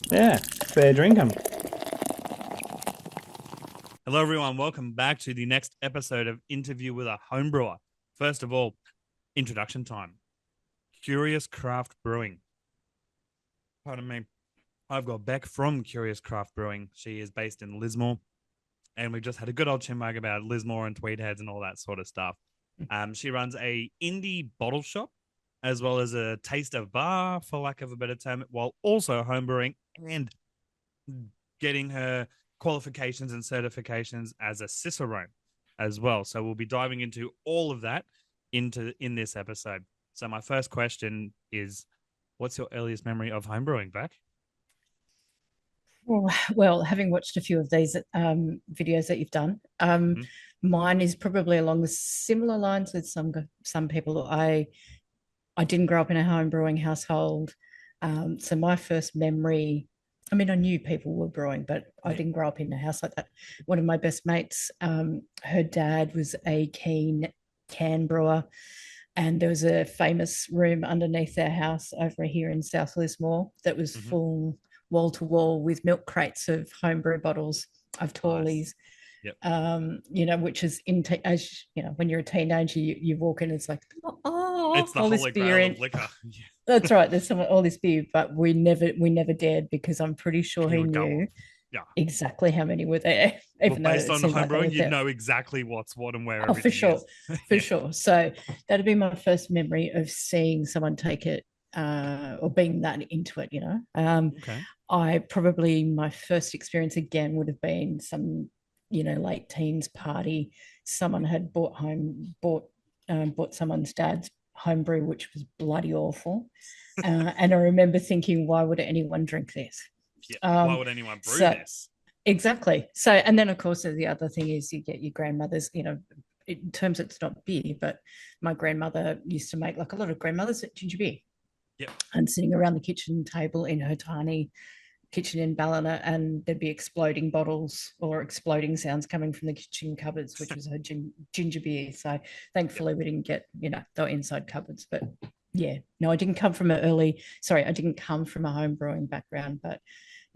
Yeah, fair drinkum. Hello, everyone. Welcome back to the next episode of Interview with a Homebrewer. First of all, introduction time. Curious Craft Brewing. Pardon me. I've got Beck from Curious Craft Brewing. She is based in Lismore, and we just had a good old chinwag about Lismore and Tweedheads and all that sort of stuff. She runs a indie bottle shop as well as a taster bar, for lack of a better term, while also homebrewing and getting her qualifications and certifications as a Cicerone as well. So we'll be diving into all of that in this episode. So my first question is, what's your earliest memory of homebrewing, Beck? Well, having watched a few of these videos that you've done, Mm-hmm. mine is probably along the similar lines with some people. I didn't grow up in a home brewing household, so my first memory. I mean, I knew people were brewing, but I didn't grow up in a house like that. One of my best mates, her dad was a keen can brewer, and there was a famous room underneath their house over here in South Lismore that was Mm-hmm. full wall to wall with milk crates of homebrew bottles of Torleys. Nice. Yep. Which is as you know, when you're a teenager, you walk in, it's like, It's the all this holy beer grail in. of liquor. That's right. There's all this beer, but we never dared because I'm pretty sure And you he would go knew on. Yeah. exactly how many were there, Well, even though based it on seemed like they homebrewing, were you'd there. know exactly what's what and where Oh, for everything sure, is. for Yeah. sure. So that'd be my first memory of seeing someone take it or being that into it. Okay. I probably my first experience again would have been some, late teens party. Someone had bought someone's dad's homebrew, which was bloody awful. And I remember thinking, why would anyone drink this? Yeah. Why Um, would anyone brew so this? exactly. So, and then of course, the other thing is you get your grandmother's, in terms it's not beer, but my grandmother used to make, like a lot of grandmothers, ginger beer, Yep. and sitting around the kitchen table in her tiny kitchen in Ballina, and there'd be exploding bottles or exploding sounds coming from the kitchen cupboards, which was her ginger beer. So Yep. thankfully we didn't get, they were inside cupboards. But yeah, no, I didn't come from I didn't come from a home brewing background, but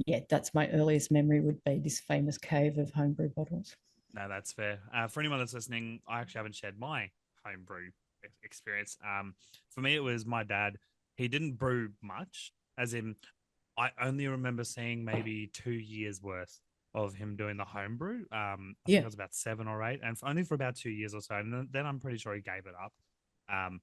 yeah, that's my earliest memory would be this famous cave of homebrew bottles. No, that's fair. For anyone that's listening, I actually haven't shared my homebrew experience. For me, it was my dad. He didn't brew much, as in, I only remember seeing maybe 2 years worth of him doing the homebrew. I think Yeah, it was about 7 or 8, and only for about 2 years or so. And then I'm pretty sure he gave it up. Um,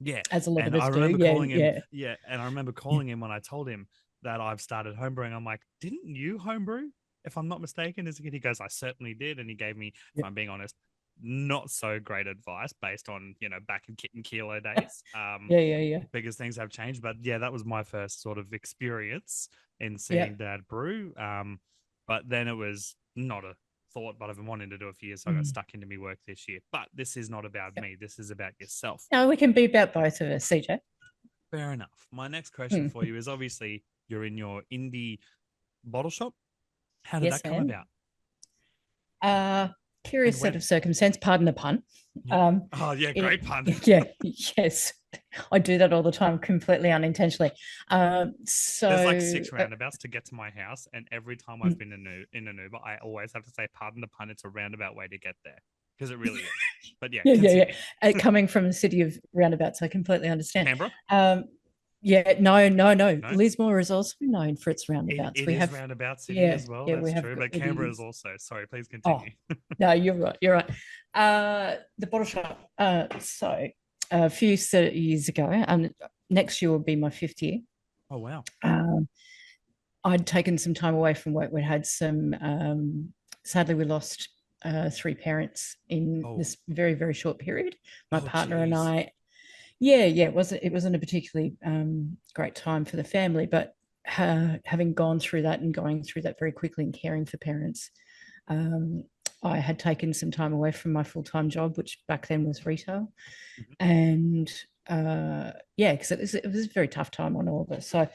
yeah, as a lot and of I us do. remember Yeah, calling him. yeah, Yeah, and I remember calling him when I told him that I've started homebrewing. I'm like, didn't you homebrew? If I'm not mistaken, as a kid, he goes, I certainly did, and he gave me, if yeah, I'm being honest, not so great advice based on back in kit and kilo days. yeah, yeah, yeah, Because things have changed, but yeah, that was my first sort of experience in yeah. seeing Dad brew. But then it was not a thought, but I've been wanting to do it for years, so I got Mm, stuck into me work this year. But this is not about yeah. me. This is about yourself. No, we can be about both of us, CJ. Fair enough. My next question Mm. for you is obviously you're in your indie bottle shop. How did Yes, that come man. about Uh, and Curious set when? of circumstance, pardon the pun. Yeah. Um, Oh, yeah, great pun. yeah, yes, I do that all the time, completely unintentionally. So, There's like six roundabouts to get to my house, and every time I've mm, been in an Uber, I always have to say, "Pardon the pun." It's a roundabout way to get there because it really is. But yeah, yeah, yeah, yeah. continue. Coming from a city of roundabouts, I completely understand. Canberra? Um, yeah, no, no, no. No, Lismore is also known for its it, roundabouts. it We is have, roundabout city yeah, as well. yeah, we That's have. true, but It Canberra is is. also. Sorry, please Oh, continue. no, you're right. You're right. The bottle shop. So a few years ago, next year will be my fifth year. Oh wow. Um, I'd taken some time away from work. We'd had some. Sadly, we lost three parents in Oh this very, very short period. My oh, partner and geez. I. Yeah, yeah. It wasn't a particularly great time for the family, but having gone through that and going through that very quickly and caring for parents, um, I had taken some time away from my full time job, which back then was retail, Mhm. and yeah, because it was a very tough time on all of us. So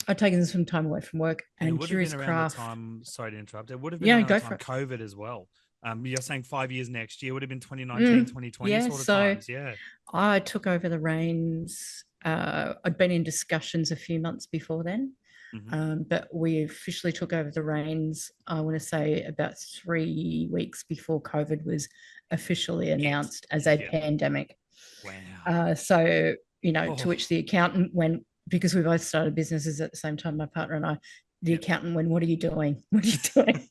I'd taken some time away from work, And it and would have Curious been around the Craft. time. Sorry to interrupt. It would have been Yeah, around the go time for it. COVID as well. You're saying 5 years next year would have been 2019, Mm, 2020 yeah, sort of so times. Yeah. I took over the reins. I'd been in discussions a few months before then, Mm-hmm. But we officially took over the reins, I want to say, about 3 weeks before COVID was officially announced as a Yep. pandemic. Wow. So, Oh, to which the accountant went, because we both started businesses at the same time, my partner and I, the yep. accountant went, "What are you doing? What are you doing?"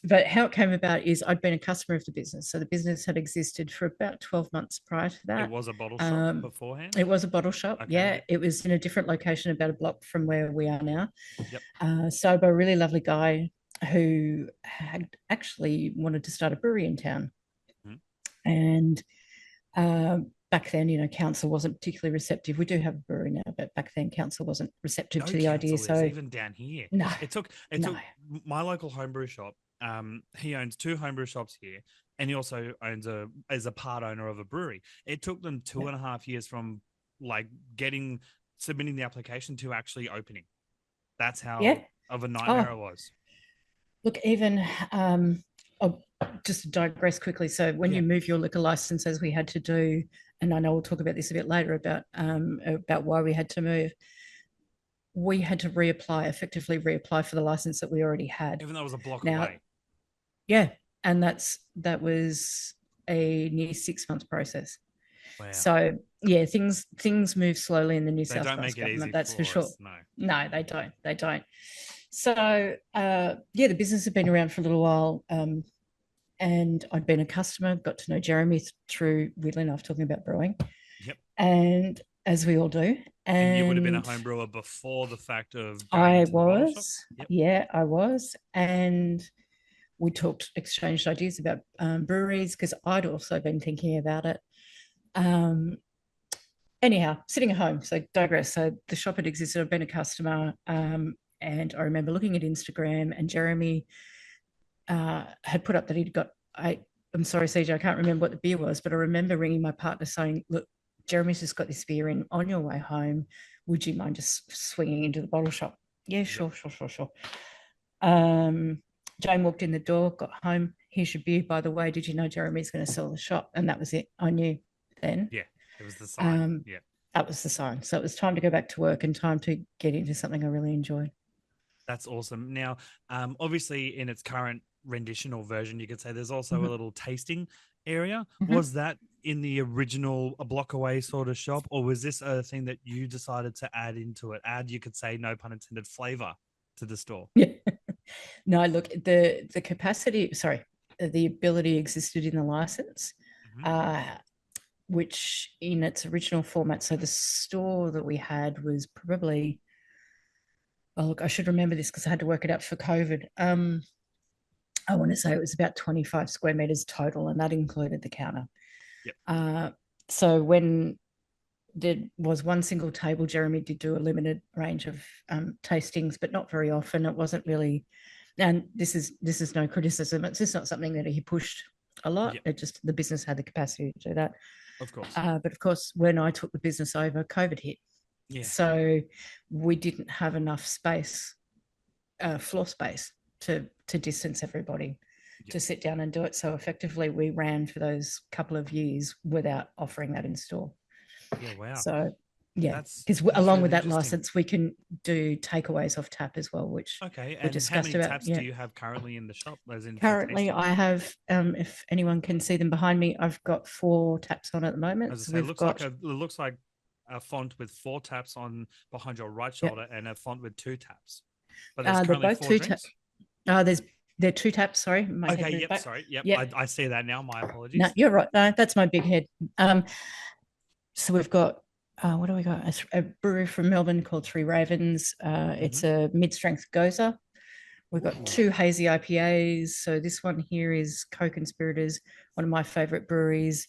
But how it came about is I'd been a customer of the business. So the business had existed for about 12 months prior to It that. was a bottle shop beforehand? It was a bottle shop. Okay, Yeah. yep. It was in a different location, about a block from where we are now. Yep. Sober, really lovely guy who had actually wanted to start a brewery in town. Mhm. And back then, council wasn't particularly receptive. We do have a brewery now, but back then council wasn't receptive No to the idea. council is So even down here. no, It took no. my local homebrew shop. He owns two homebrew shops here, and he also owns as a part owner of a brewery. It took them 2.5 years from like submitting the application to actually opening. That's Yeah. how of a nightmare Oh, it was. look, even I'll just digress quickly. So when Yeah. you move your liquor license, as we had to do, and I know we'll talk about this a bit later about why we had to move. We had to effectively reapply for the license that we already had. Even though it was a block Now, away. yeah, and that was a near 6 month process. Wow. So yeah, things move slowly in the New They South don't Wales make it easy government, that's for for sure. us. No. No, they don't. They don't. So yeah, the business had been around for a little while. And I'd been a customer, got to know Jeremy through, weirdly enough, talking about brewing. Yep. And as we all do. And you would have been a And home brewer before the fact of going I into the bottle shop? was, Yep. yeah, I was. And we exchanged ideas about breweries because I'd also been thinking about it. Anyhow, sitting at home, so digress. So the shop had existed, I've been a customer. And I remember looking at Instagram, and Jeremy had put up that he'd got, I'm sorry, CJ, I can't remember what the beer was, but I remember ringing my partner saying, "Look, Jeremy's just got this beer in on your way home. Would you mind just swinging into the bottle shop?" Yeah, sure, Yep. sure, sure, sure. Jane walked in the door, got home. "Here's your beer, by the way. Did you know Jeremy's going to sell the shop?" And that was it. I knew then. Yeah. It was the sign. Yeah. That was the sign. So it was time to go back to work and time to get into something I really enjoyed. That's awesome. Now, obviously, in its current rendition or version, you could say there's also a Mhm. little tasting area. Mhm. Was that in the original a block away sort of shop, or was this a thing that you decided to add into it? Add, you could say, no pun intended, flavor to the store. Yeah. No, look, the capacity, sorry, the ability existed in the license, Mm-hmm. uh, which in its original format, so the store that we had was probably, well, look, I should remember this because I had to work it out for COVID. I want to say it was about 25 square meters total, and that included the counter. Yep. So when there was one single table, Jeremy did do a limited range of tastings, but not very often. It wasn't really, and this is no criticism. It's just not something that he pushed a lot. Yep. It just, the business had the capacity to do that. Of course. But of course, when I took the business over, COVID hit. Yeah. So we didn't have enough space, floor space to distance everybody Yep. to sit down and do it. So effectively, we ran for those couple of years without offering that in store. Yeah. Wow. So yeah, That's because along really with that interesting. license, we can do takeaways off tap as well, which Okay. we And how discussed many about. taps Yeah. do you have currently in the shop? As in for Currently, tasting? I have, if anyone can see them behind me, I've got 4 taps on at the moment. As I So say, we've got, it looks like a font with 4 taps on behind your right yeah, shoulder and a font with 2 taps. But there's they're currently both 4 two taps. drinks. They're 2 taps. Sorry, my head Okay, moved yep, back. sorry. Yep, Yep. I see that now. My No, apologies. you're right. No, that's my big head. So we've got, what do we got? A brewery from Melbourne called Three Ravens. It's a mid-strength goza. We've got 2 hazy IPAs. So this one here is Co-Conspirators, one of my favorite breweries,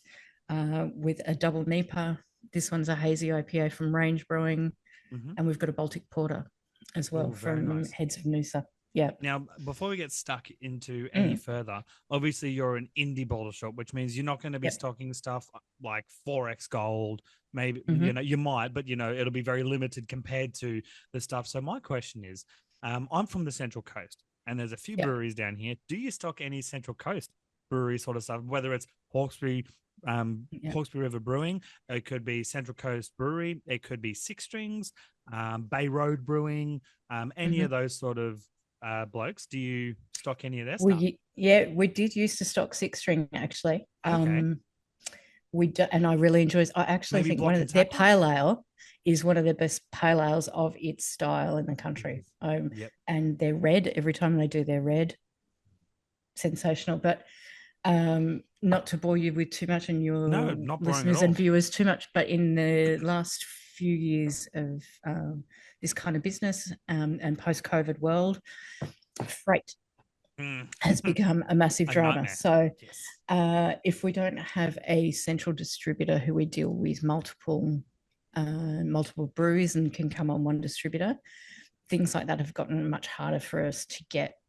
with a double NEPA. This one's a hazy IPA from Range Brewing. And we've got a Baltic Porter as well. Very from nice. Heads of Noosa. Yeah. Now, before we get stuck into any further, obviously you're an indie bottle shop, which means you're not going to be stocking stuff like 4X Gold. Maybe, you might, but, it'll be very limited compared to the stuff. So my question is, I'm from the Central Coast and there's a few breweries down here. Do you stock any Central Coast brewery sort of stuff, whether it's Hawkesbury, Yeah. Hawkesbury River Brewing. It could be Central Coast Brewery. It could be Six Strings, Bay Road Brewing, any of those sort of blokes. Do you stock any of their stuff? We did used to stock Six String actually. Okay. We do, and I really enjoy. I actually Maybe think Block one and of their Tackle? pale ale is one of the best pale ales of its style in the country. Yep. And they're red every time they do their red, sensational. But not to bore you with too much and No, your not boring at listeners and all. viewers too much, but in the last few years of this kind of business and post-COVID world, freight Mm. has become a massive A drama. nightmare. So Yes. if we don't have a central distributor who we deal with multiple breweries and can come on one distributor, things like that have gotten much harder for us to get.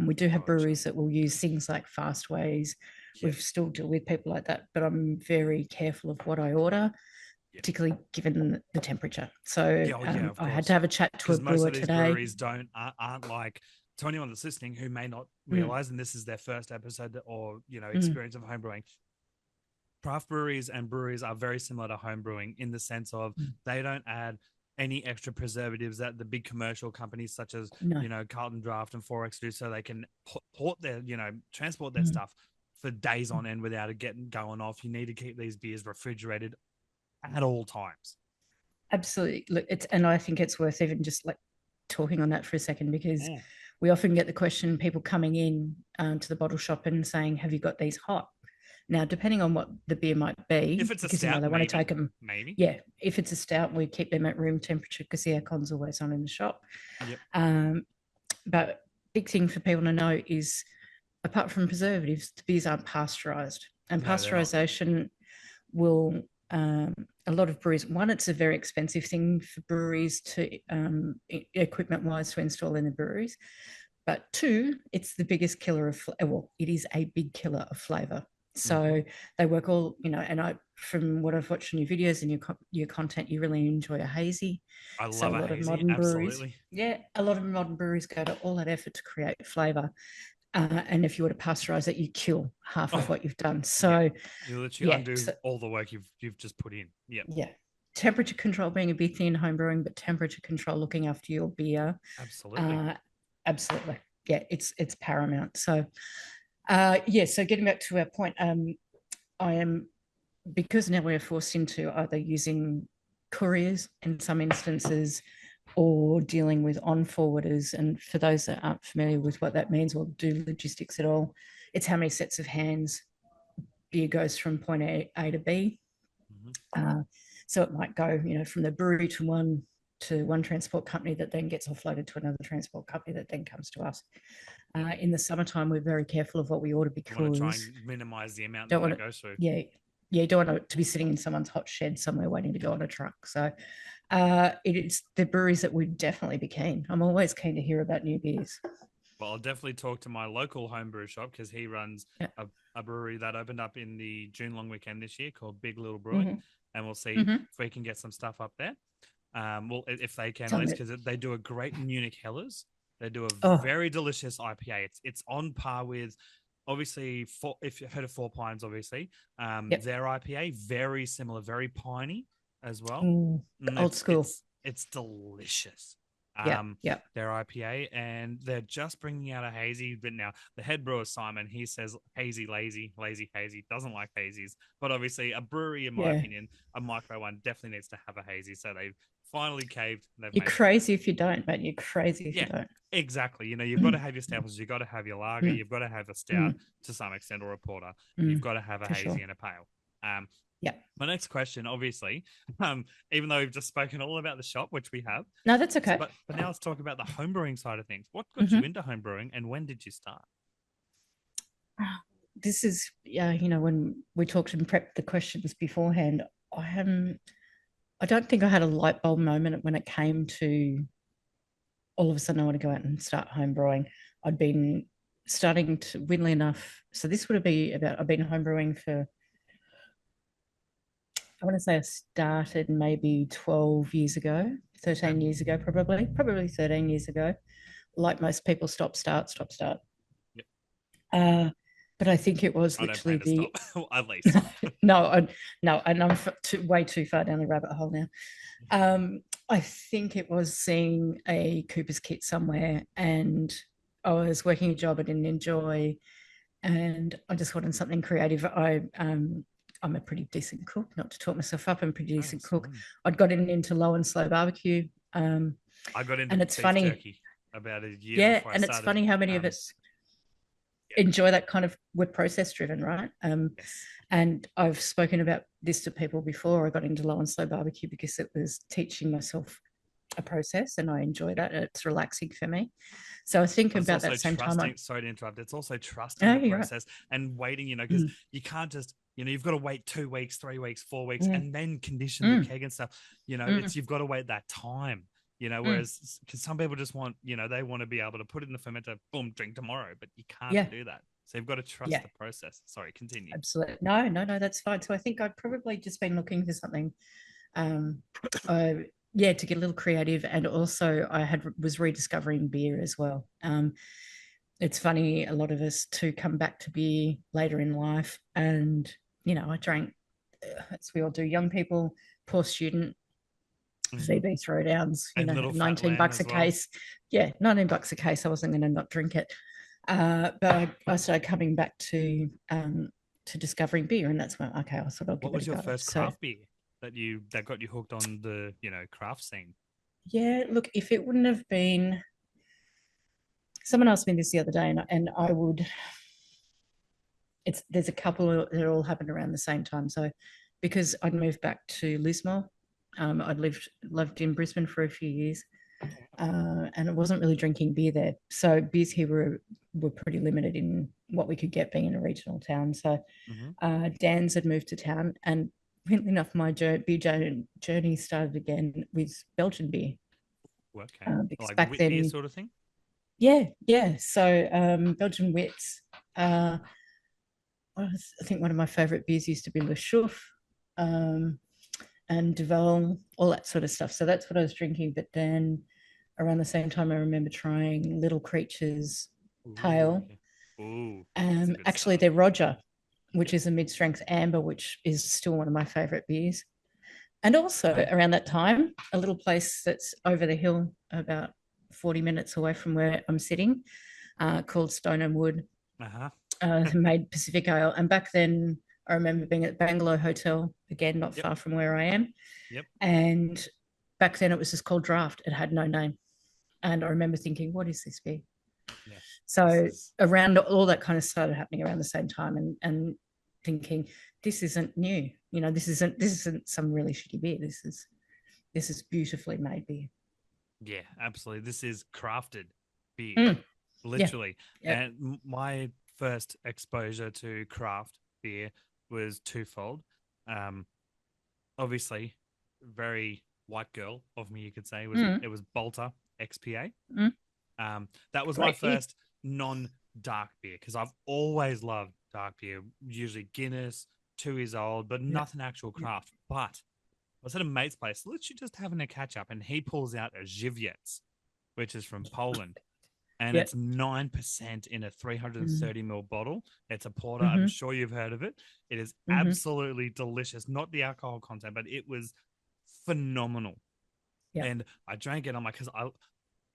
We do have breweries that will use things like Fastways. Yep. We've still deal with people like that, but I'm very careful of what I order, particularly given the temperature. So I had to have a chat to a because most brewer of these today. breweries aren't like, to anyone that's listening who may not realize, and this is their first episode or experience of homebrewing. Craft breweries and breweries are very similar to homebrewing in the sense of they don't add any extra preservatives that the big commercial companies such as Carlton Draft and Forex do, so they can transport their stuff for days on end without it getting going off. You need to keep these beers refrigerated at all times. Absolutely. Look, and I think it's worth even just like talking on that for a second, because we often get the question, people coming in to the bottle shop and saying, have you got these hot? Now, depending on what the beer might be, if it's a stout, they want to take them. Maybe. Yeah, if it's a stout, we keep them at room temperature because the aircon's always on in the shop. Yep. But big thing for people to know is, apart from preservatives, the beers aren't pasteurized, and pasteurization will a lot of breweries. One, it's a very expensive thing for breweries to equipment-wise to install in the breweries. But two, it's the biggest killer of it is a big killer of flavor. So they work all, and from what I've watched in your videos and your content, you really enjoy a hazy. I love a hazy, absolutely. Breweries, a lot of modern breweries go to all that effort to create flavor. And if you were to pasteurize it, you kill half of what you've done. So you literally undo all the work you've just put in. Yeah. Temperature control being a big thing in home brewing, but temperature control, looking after your beer. Absolutely. Yeah, it's paramount. So so getting back to our point, because now we're forced into either using couriers in some instances or dealing with on-forwarders. And for those that aren't familiar with what that means or do logistics at all, it's how many sets of hands beer goes from point A to B. So it might go, from the brewery to one transport company that then gets offloaded to another transport company that then comes to us. In the summertime, we're very careful of what we order because you want to try and minimize the amount that it goes through. Yeah, you don't want it to be sitting in someone's hot shed somewhere waiting to go on a truck. So it's the breweries that would definitely be keen. I'm always keen to hear about new beers. Well, I'll definitely talk to my local homebrew shop because he runs a brewery that opened up in the June long weekend this year called Big Little Brewing, and we'll see if we can get some stuff up there. Well, if they can, at least, because they do a great Munich Hellers. They do a very delicious IPA. It's on par with, obviously, if you've heard of Four Pines, obviously, their IPA, very similar, very piney as well. Old school. It's delicious. Their IPA, and they're just bringing out a hazy. But now the head brewer Simon, he says hazy, lazy hazy, doesn't like hazies. But obviously, a brewery, in my opinion, a micro one definitely needs to have a hazy. So they've finally caved. You're crazy if you don't, but you're crazy if you don't. Exactly. You've got to have your stouts, you've got to have your lager, you've got to have a stout to some extent or a porter. You've got to have a hazy and a pale. My next question, obviously, even though we've just spoken all about the shop, which we have. No, that's okay. But now let's talk about the homebrewing side of things. What got you into homebrewing and when did you start? This is, when we talked and prepped the questions beforehand, I don't think I had a light bulb moment when it came to all of a sudden I want to go out and start homebrewing. I'd been starting to, weirdly enough, so this would be about, I've been homebrewing for, I want to say I started maybe 12 years ago, 13 years ago, probably 13 years ago. Like most people, stop, start. but I think it was I don't literally plan to the stop, at least. no, no, and I'm way too far down the rabbit hole now. I think it was seeing a Cooper's kit somewhere, and I was working a job I didn't enjoy, and I just wanted something creative. I'm a pretty decent cook, not to talk myself up. I'm a pretty Oh, decent it's cook. fine. I'd gotten into low and slow barbecue, I got into and it's beef funny, jerky about a year yeah, before I and it's started. funny how many of us Yeah, enjoy that kind of, we're process driven, right? yes. And I've spoken about this to people before. I got into low and slow barbecue because it was teaching myself a process, and I enjoy Yep. that. It's relaxing for me. So I think But it's about also that same time. sorry to interrupt. It's also trusting Oh, the you're right. process and waiting, because Mm, you can't just, you've got to wait 2 weeks, 3 weeks, 4 weeks, mm, and then condition the mm, keg and stuff. mm, You've got to wait that time, mm. whereas because some people just want, they want to be able to put it in the fermenter, boom, drink tomorrow, but you can't Yeah, do that. So you've got to trust yeah, the process. Sorry, continue. absolutely. No, no, no, that's fine. So I think I've probably just been looking for something, um, uh, yeah, to get a little creative, and also I was rediscovering beer as well. It's funny, a lot of us to come back to beer later in life, and I drank, as we all do, young people, poor student, Hmm. VB throwdowns, And little fat 19 lamb bucks a as well. case. Yeah, 19 bucks a case. I wasn't going to not drink it. But I started coming back to discovering beer, and that's when, okay, I thought I'll What give it was a your go. first So craft beer that got you hooked on the craft scene? yeah, look, if it wouldn't have been, someone asked me this the other day, and I would, there's a couple that all happened around the same time. So because I'd moved back to Lismore, I'd lived in Brisbane for a few years, and I wasn't really drinking beer there. So beers here were pretty limited in what we could get, being in a regional town. So Mm-hmm. Dan's had moved to town, and weirdly enough, my beer journey started again with Belgian beer, Okay, because like back wit beer then, sort of thing. yeah, yeah. So Belgian wits. I think one of my favorite beers used to be Le Chouffe, um, and Duvel, all that sort of stuff. So that's what I was drinking. But then around the same time, I remember trying Little Creatures Ooh, Pale. okay. Ooh, that's a good Actually, start. they're Roger, which Yep. is a mid-strength amber, which is still one of my favorite beers. And also Okay. around that time, a little place that's over the hill, about 40 minutes away from where I'm sitting, called Stone and Wood, Uh-huh. made Pacific Ale. And back then, I remember being at Bangalow Hotel, again, not Yep. far from where I am. Yep. And back then, it was just called Draft. It had no name. And I remember thinking, what is this beer? Yeah. This So is around all that kind of started happening around the same time, and thinking, this isn't new. This isn't some really shitty beer. This is beautifully made beer. yeah, absolutely. This is crafted beer, Mm, yeah, literally. yeah. And my first exposure to craft beer was twofold. Um, Obviously, very white girl of me, you could say, was Mm, it was Bolter XPA. mm, That was my great beer. first non-dark beer because I've always loved dark beer, usually Guinness, 2 years old, but Yeah, nothing actual yeah. craft. But I was at a mate's place, literally just having a catch up, and he pulls out a Żywiec, which is from Poland. And Yeah. it's 9% in a Mm, 330 ml bottle. It's a porter. I'm mm-hmm, sure you've heard of it. It is mm-hmm. absolutely delicious. Not the alcohol content, but it was phenomenal. Yeah. And I drank it. I'm like, because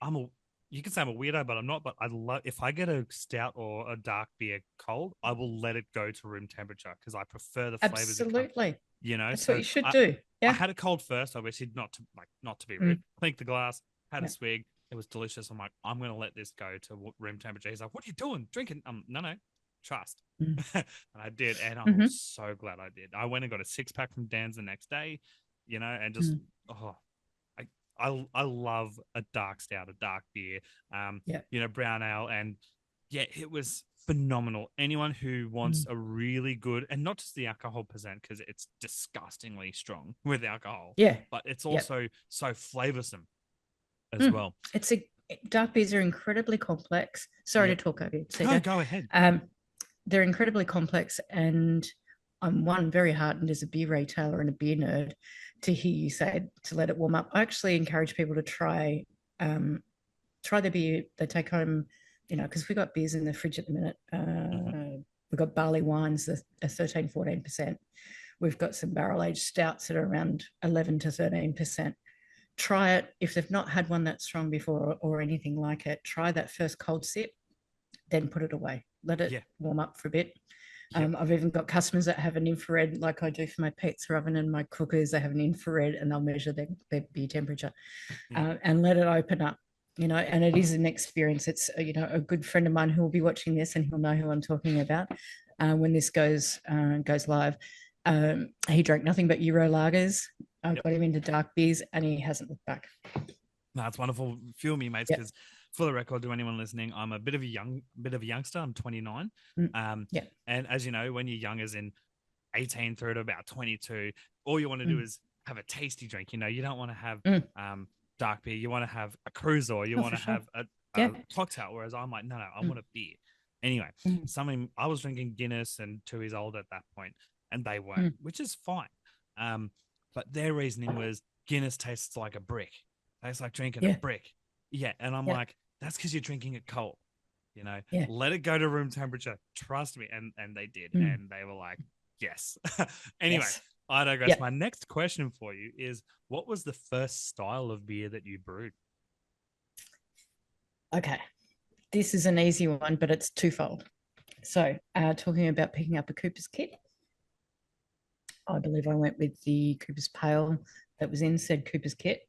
I'm a, you can say I'm a weirdo, but I'm not. But I love, if I get a stout or a dark beer cold, I will let it go to room temperature because I prefer the flavors that come. Absolutely. That's what So you should I do. I Yeah. had a cold first, obviously not to be rude. Mm, Clinked the glass, had a yeah. swig. It was delicious. I'm like, I'm gonna let this go to room temperature. He's like, what are you doing? Drinking? No, trust. Mm, And I did, and I was mm-hmm, so glad I did. I went and got a 6 pack from Dan's the next day, and just mm, oh, I love a dark stout, a dark beer, yeah. brown ale, and yeah, it was phenomenal. Anyone who wants Mm, a really good, and not just the alcohol percent, because it's disgustingly strong with alcohol, yeah. but it's Yeah. also so flavorsome as Mm. well. It's a Dark beers are incredibly complex. Sorry to Yep. talk over you, No, CJ. go ahead. Um, they're incredibly complex, and I'm very heartened as a beer retailer and a beer nerd to hear you say to let it warm up. I actually encourage people to try the beer they take home, because we've got beers in the fridge at the minute. Mm-hmm. We've got barley wines that are 13, 14%. We've got some barrel aged stouts that are around 11 to 13%. Try it. If they've not had one that strong before or anything like it, try that first cold sip, then put it away. Let it warm up for a bit. I've even got customers that have an infrared, like I do for my pizza oven and my cookers. They have an infrared and they'll measure their beer temperature and let it open up, and it is an experience. It's, a good friend of mine who will be watching this and he'll know who I'm talking about when this goes live. He drank nothing but Euro lagers. I got him into dark beers and he hasn't looked back. No, it's wonderful. Fuel me, mates, because for the record, to anyone listening, I'm a bit of a youngster. I'm 29. And as you know, when you're young as in 18 through to about 22, all you want to do is have a tasty drink. You don't want to have dark beer. You want to have a cruiser, or you want to have a cocktail. Whereas I'm like, no, I want a beer. Anyway, I was drinking Guinness and 2 years old at that point, and they weren't, which is fine. But their reasoning was Guinness tastes like a brick. Tastes like drinking a brick. Yeah. And I'm like, that's because you're drinking it cold. Let it go to room temperature. Trust me. And they did. And they were like, yes. Anyway, I digress. My next question for you is, what was the first style of beer that you brewed? Okay. This is an easy one, but it's twofold. So talking about picking up a Cooper's kit, I believe I went with the Cooper's Pale that was in said Cooper's kit.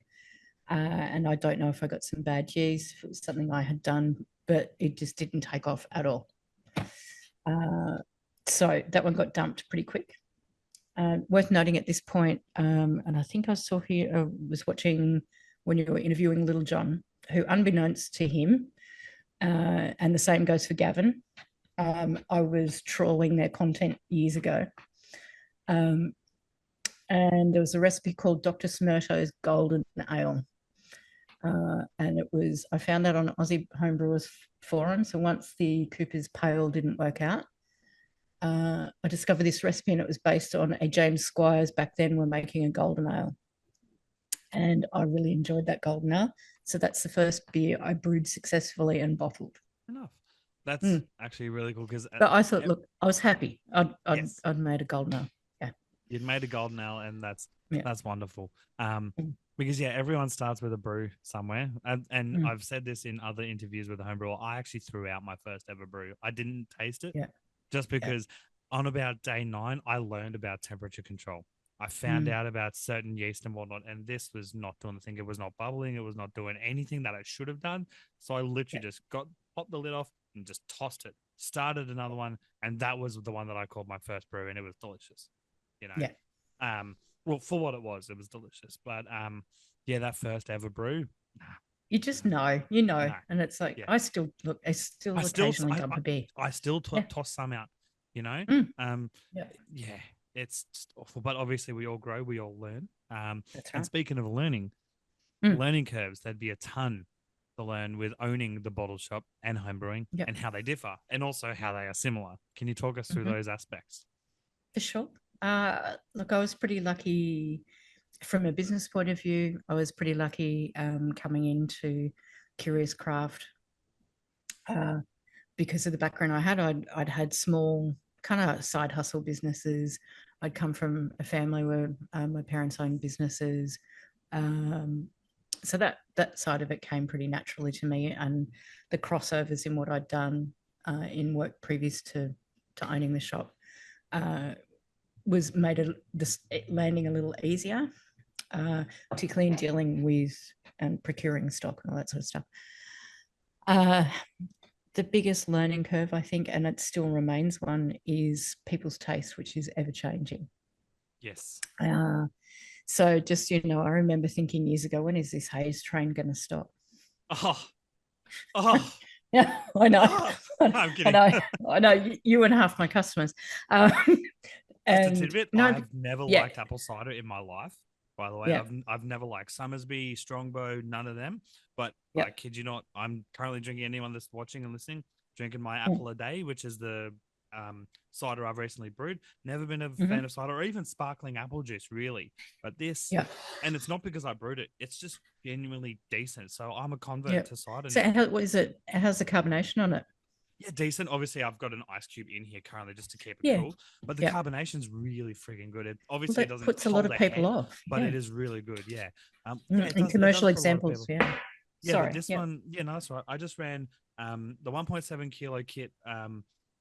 And I don't know if I got some bad G's, if it was something I had done, but it just didn't take off at all. So that one got dumped pretty quick. Worth noting at this point, and I think I was watching when you were interviewing Little John, who, unbeknownst to him, and the same goes for Gavin, I was trawling their content years ago. And there was a recipe called Dr. Smirto's Golden Ale. And I found that on Aussie Homebrewers Forum. So once the Cooper's Pale didn't work out, I discovered this recipe, and it was based on a James Squires back then were making a golden ale. And I really enjoyed that golden ale. So that's the first beer I brewed successfully and bottled. Enough. That's actually really cool. But I thought, look, I was happy. I'd made a golden ale. Yeah. You'd made a golden ale, and that's wonderful. Because everyone starts with a brew somewhere, and I've said this in other interviews with the homebrewer. I actually threw out my first ever brew. I didn't taste it, just because on about day 9 I learned about temperature control. I found out about certain yeast and whatnot, and this was not doing the thing. It was not bubbling. It was not doing anything that I should have done. So I literally just popped the lid off and just tossed it. Started another one, and that was the one that I called my first brew, and it was delicious. Well, for what it was delicious. But that first ever brew, you just know, and it's like I still occasionally dump a beer. I still toss some out, it's just awful. But obviously, we all grow, we all learn. That's right. And speaking of learning curves, there'd be a ton to learn with owning the bottle shop and homebrewing, and how they differ, and also how they are similar. Can you talk us through those aspects? For sure. Look, I was pretty lucky from a business point of view. I was pretty lucky coming into Curious Craft because of the background I had. I'd had small kind of side hustle businesses. I'd come from a family where my parents owned businesses. So that side of it came pretty naturally to me, and the crossovers in what I'd done in work previous to owning the shop was made landing a little easier, particularly in dealing with and procuring stock and all that sort of stuff. The biggest learning curve, I think, and it still remains one, is people's taste, which is ever changing. Yes. So just, I remember thinking years ago, when is this haze train going to stop? Yeah, I know. I'm kidding. I know. You and half my customers. Just a tidbit. I've never liked apple cider in my life. By the way, I've never liked Somersby, Strongbow, none of them. But I kid you not, I'm currently drinking. Anyone that's watching and listening, drinking my apple a day, which is the cider I've recently brewed. Never been a fan of cider or even sparkling apple juice, really. But this, and it's not because I brewed it. It's just genuinely decent. So I'm a convert to cider. So what is it? How's the carbonation on it? Yeah, decent. Obviously, I've got an ice cube in here currently just to keep it Yeah. cool. But the Yeah. carbonation's really freaking good. It Well, obviously it that doesn't puts a lot hold of a people head, off. but Yeah. it is really good. Yeah. Yeah, And it does commercial for a lot of examples. people. Yeah. Yeah, but Sorry. this Yeah. one, yeah, no, that's right. I just ran the 1.7 kilo kit,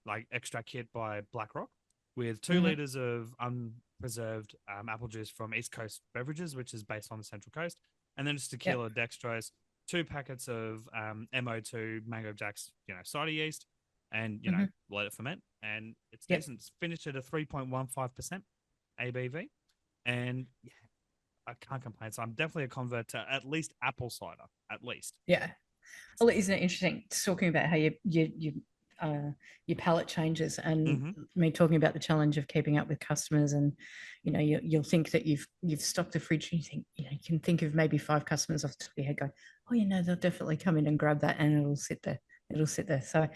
like extra kit by BlackRock with 2 liters of unpreserved apple juice from East Coast Beverages, which is based on the Central Coast, and then just a kilo of dextrose, 2 packets of MO2 Mango Jacks, cider yeast, and let it ferment, and it's decent. It's finished at a 3.15% ABV, and yeah, I can't complain. So I'm definitely a convert to at least apple cider, at least. Yeah. Well, isn't it interesting talking about how your palate changes, and me talking about the challenge of keeping up with customers, and you'll think that you've stocked the fridge, and you think you can think of maybe 5 customers off the top of your head going, oh, they'll definitely come in and grab that, and it'll sit there. So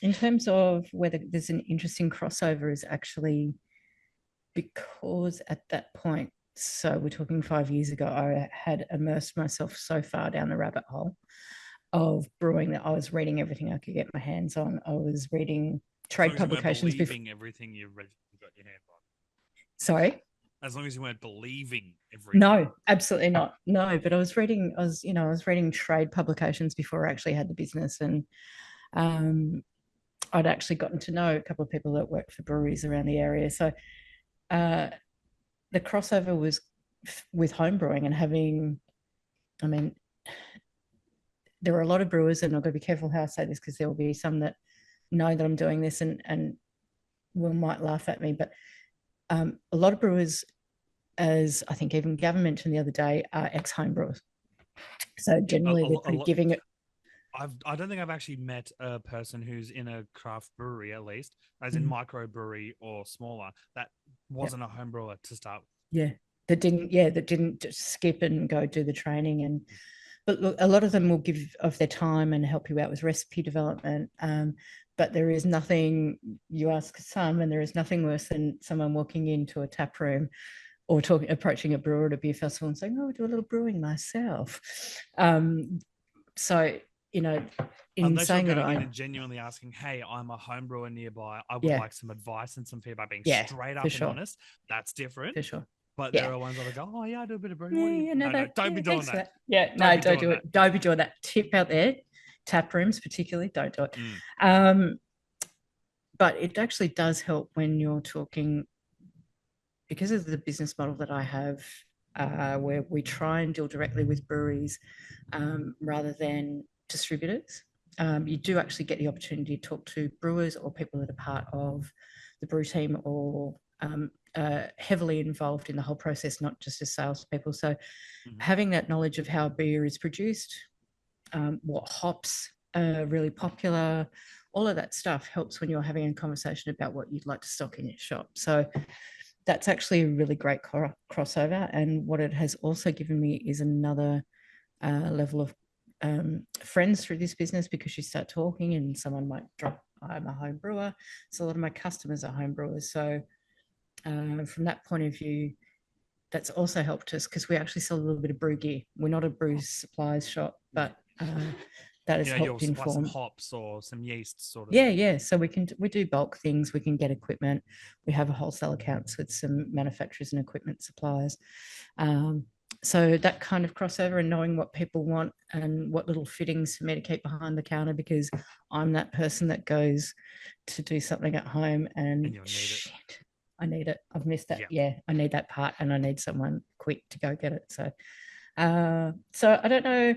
in terms of whether there's an interesting crossover is actually because at that point, so we're talking 5 years ago, I had immersed myself so far down the rabbit hole of brewing that I was reading everything I could get my hands on. I was reading trade publications before. Everything you got your hands on. Sorry? As long as you weren't believing everything. No, absolutely not. No, but I was reading trade publications before I actually had the business, and I'd actually gotten to know a couple of people that worked for breweries around the area. So the crossover was with homebrewing and having, there are a lot of brewers, and I've got to be careful how I say this because there will be some that know that I'm doing this and might laugh at me, but a lot of brewers, as I think even Gavin mentioned the other day, are ex-home brewers. So generally they're pretty giving it. I don't think I've actually met a person who's in a craft brewery, at least, as in microbrewery or smaller, that wasn't a home brewer to start with. Yeah. That didn't just skip and go do the training. But look, a lot of them will give of their time and help you out with recipe development. But there is nothing, you ask some, and there is nothing worse than someone walking into a tap room or approaching a brewer at a beer festival and saying, "Oh, I do a little brewing myself." So, unless saying you're going in and genuinely asking, "Hey, I'm a home brewer nearby. I would like some advice and some feedback," being straight up and honest, that's different. For sure. But there are ones that go, "Oh yeah, I do a bit of brewing." Don't be doing that. Don't do it. Don't be doing that. Tip out there, tap rooms particularly, don't do it. But it actually does help when you're talking, because of the business model that I have, where we try and deal directly with breweries rather than distributors. You do actually get the opportunity to talk to brewers or people that are part of the brew team or heavily involved in the whole process, not just as salespeople. So having that knowledge of how beer is produced, what hops are really popular, all of that stuff helps when you're having a conversation about what you'd like to stock in your shop. So that's actually a really great crossover. And what it has also given me is another level of friends through this business, because you start talking and someone might drop, I'm a home brewer. So a lot of my customers are home brewers. So from that point of view, that's also helped us because we actually sell a little bit of brew gear. We're not a brew supplies shop, but that has helped inform some hops or some yeast sort of. Yeah. So we do bulk things. We can get equipment. We have a wholesale accounts with some manufacturers and equipment suppliers. So that kind of crossover and knowing what people want and what little fittings for me to keep behind the counter, because I'm that person that goes to do something at home and shit, I need it. I've missed that. Yeah, I need that part and I need someone quick to go get it. So I don't know.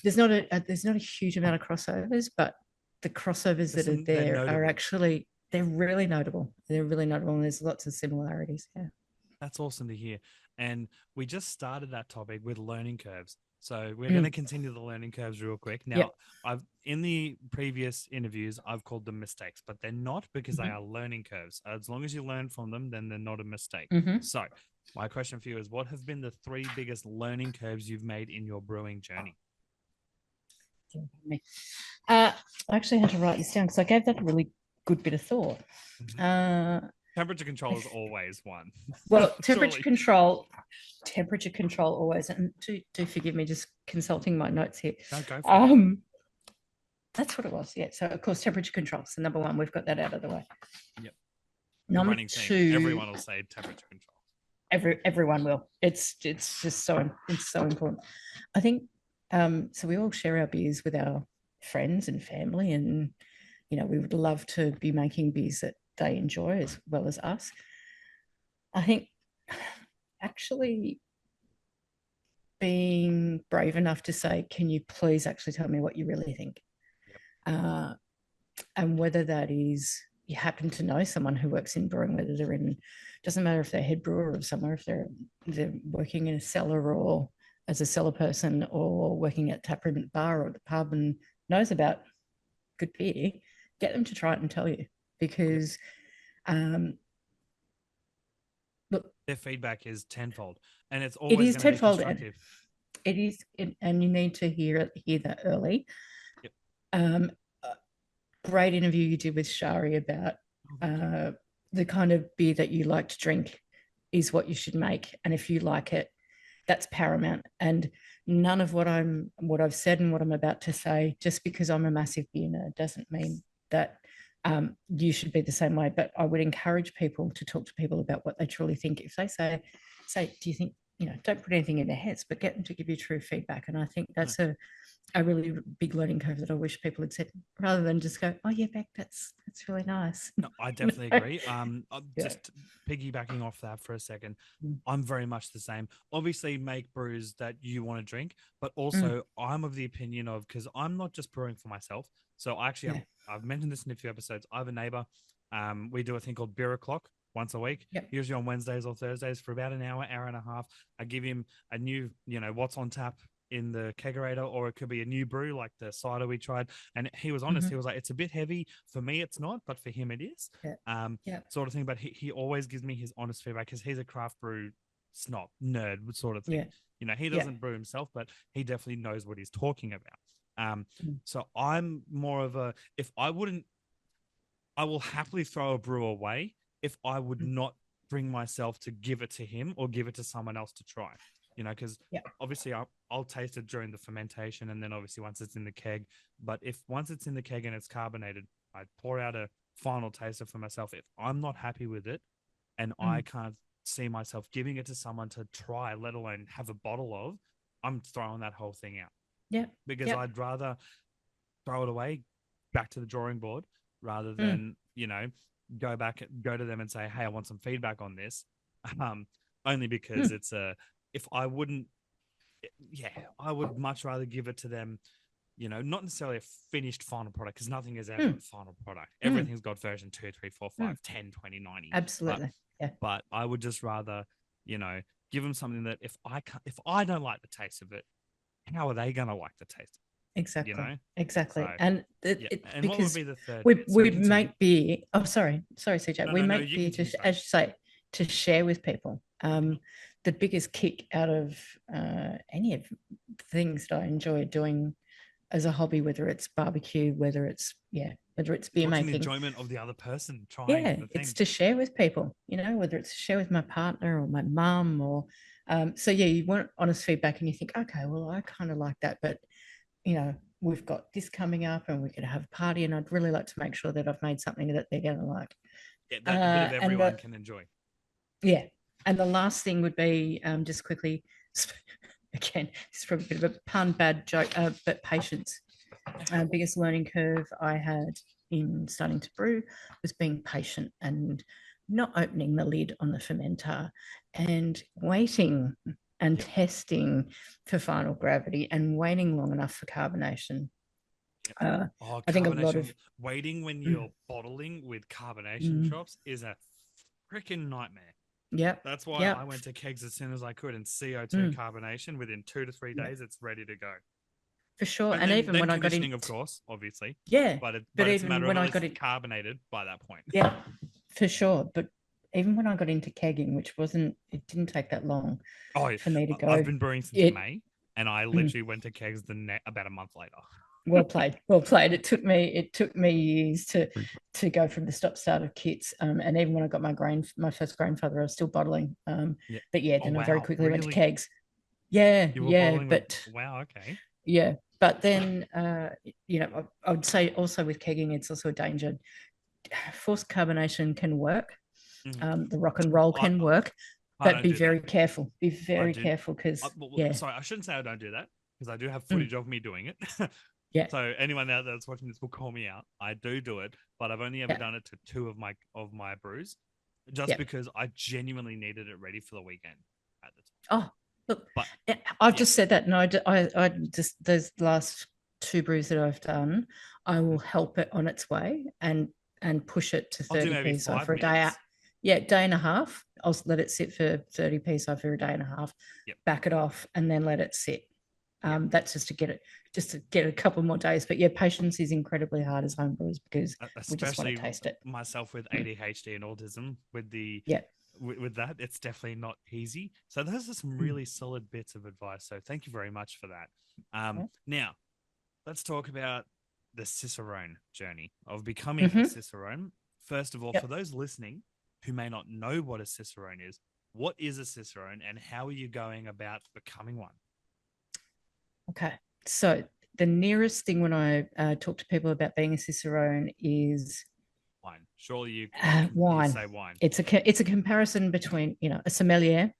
There's not a huge amount of crossovers, but the crossovers that are there are actually, they're really notable. They're really notable, and there's lots of similarities. Yeah. That's awesome to hear. And we just started that topic with learning curves. So we're going to continue the learning curves real quick. Now, I've in the previous interviews, I've called them mistakes, but they're not, because they are learning curves. As long as you learn from them, then they're not a mistake. So my question for you is, what have been the 3 biggest learning curves you've made in your brewing journey? I actually had to write this down because I gave that a really good bit of thought. Temperature control is always one. Well, temperature control always, and do forgive me just consulting my notes here. Don't go for it. That's what it was. Yeah. So of course, temperature control. So number one, we've got that out of the way. Yep. The Number running two, thing. Everyone will say temperature control. everyone will. It's just so important. I think so we all share our beers with our friends and family, and we would love to be making beers that they enjoy as well as us. I think actually being brave enough to say, can you please actually tell me what you really think? Yep. And whether that is you happen to know someone who works in brewing, whether they're in, doesn't matter if they're head brewer or somewhere, if they're working in a cellar or as a cellar person or working at taproom at the bar or at the pub and knows about good beer, get them to try it and tell you, because look, their feedback is tenfold, and it's it always is going to be tenfold. constructive. It is, and you need to hear that early. Yep. Great interview you did with Shari about the kind of beer that you like to drink is what you should make, and if you like it, that's paramount. And none of what I've said and what I'm about to say, just because I'm a massive beer nerd, doesn't mean that you should be the same way. But I would encourage people to talk to people about what they truly think. If they say, do you think, don't put anything in their heads, but get them to give you true feedback. And I think that's a really big learning curve that I wish people had said, rather than just go, oh yeah, Beck, that's really nice. No, I definitely agree. Just piggybacking off that for a second, I'm very much the same. Obviously make brews that you want to drink, but also I'm of the opinion of, because I'm not just brewing for myself. So I actually I've mentioned this in a few episodes. I have a neighbor. We do a thing called Beer O'Clock once a week, usually on Wednesdays or Thursdays for about an hour and a half. I give him a new, what's on tap in the kegerator, or it could be a new brew like the cider we tried, and he was honest. He was like, it's a bit heavy for me, it's not, but for him it is. Sort of thing. But he always gives me his honest feedback, because he's a craft brew snob nerd sort of thing. He doesn't brew himself, but he definitely knows what he's talking about. So I'm more of a, if I wouldn't, I will happily throw a brew away if I would not bring myself to give it to him or give it to someone else to try, because obviously I'll taste it during the fermentation, and then obviously once it's in the keg. But once it's in the keg and it's carbonated, I pour out a final taster for myself. If I'm not happy with it and I can't see myself giving it to someone to try, let alone have a bottle of, I'm throwing that whole thing out. Because I'd rather throw it away, back to the drawing board, rather than, go to them and say, hey, I want some feedback on this. Only because if I wouldn't, I would much rather give it to them, not necessarily a finished final product, because nothing is ever a final product. Everything's got version 2, 3, 4, 5, 10, 20, 90. Absolutely. But I would just rather, give them something that if I don't like the taste of it, how are they going to like the taste? Exactly. Exactly. So, and and because what would be the third? we make beer. Oh, sorry, CJ. No, we no, make beer to, as you say, to share with people. The biggest kick out of any of things that I enjoy doing as a hobby, whether it's barbecue, whether it's beer Watching making, the enjoyment of the other person trying. It's to share with people. Whether it's to share with my partner or my mum, or so you want honest feedback, and you think, okay, well, I kind of like that, but we've got this coming up and we're going to have a party, and I'd really like to make sure that I've made something that they're going to like. Yeah, that a bit of everyone can enjoy. Yeah. And the last thing would be just quickly, again, it's probably a bit of a pun, bad joke, but patience. Biggest learning curve I had in starting to brew was being patient and not opening the lid on the fermenter and waiting and testing for final gravity and waiting long enough for carbonation. I think a lot of waiting when you're bottling with carbonation drops is a freaking nightmare. That's why I went to kegs as soon as I could, and CO2 carbonation within 2 to 3 days, it's ready to go. For sure. And then, even when I got in, of course, obviously. But it's a even matter when of I got it carbonated by that point. Yeah, for sure. But even when I got into kegging, it didn't take that long for me to go. I've been brewing since May, and I literally went to kegs about a month later. Well played. It took me years to go from the stop-start of kits, and even when I got my first grandfather, I was still bottling. But then I very quickly went to kegs. Wow, okay. Yeah, But then, I would say also with kegging, it's also a danger. Forced carbonation can work. Mhm. The rock and roll I, can work, I but don't be do that. very careful. Be I very do. careful because, yeah, Sorry, I shouldn't say I don't do that because I do have mm, footage of me doing it. yeah, So anyone out there that's watching this will call me out. I do it, but I've only ever yeah, done it to two of my brews, just yeah. because I genuinely needed it ready for the weekend at the time. Oh, look, But I've yeah, just said that, and I just those last two brews that I've done, I will help it on its way and push it to I'll do 30 maybe psi five for a day out. minutes. Yeah, day and a half. I'll let it sit for 30 psi for a day and a half, Yep, back it off, and then let it sit. yep. That's just to get a couple more days. But yeah, patience is incredibly hard as homebrewers because we just want to Especially taste it. myself with Mm. ADHD and autism, Yeah. with that, it's definitely not easy. So those are some Mm. really solid bits of advice. So thank you very much for that. Yeah. Now let's talk about the Cicerone journey of becoming a Mm-hmm. Cicerone. First of all, for Yep. those listening who may not know what a Cicerone is, what is a Cicerone and how are you going about becoming one? Okay. So the nearest thing when I talk to people about being a cicerone is Wine. Surely you wine. say wine. It's a comparison between a sommelier,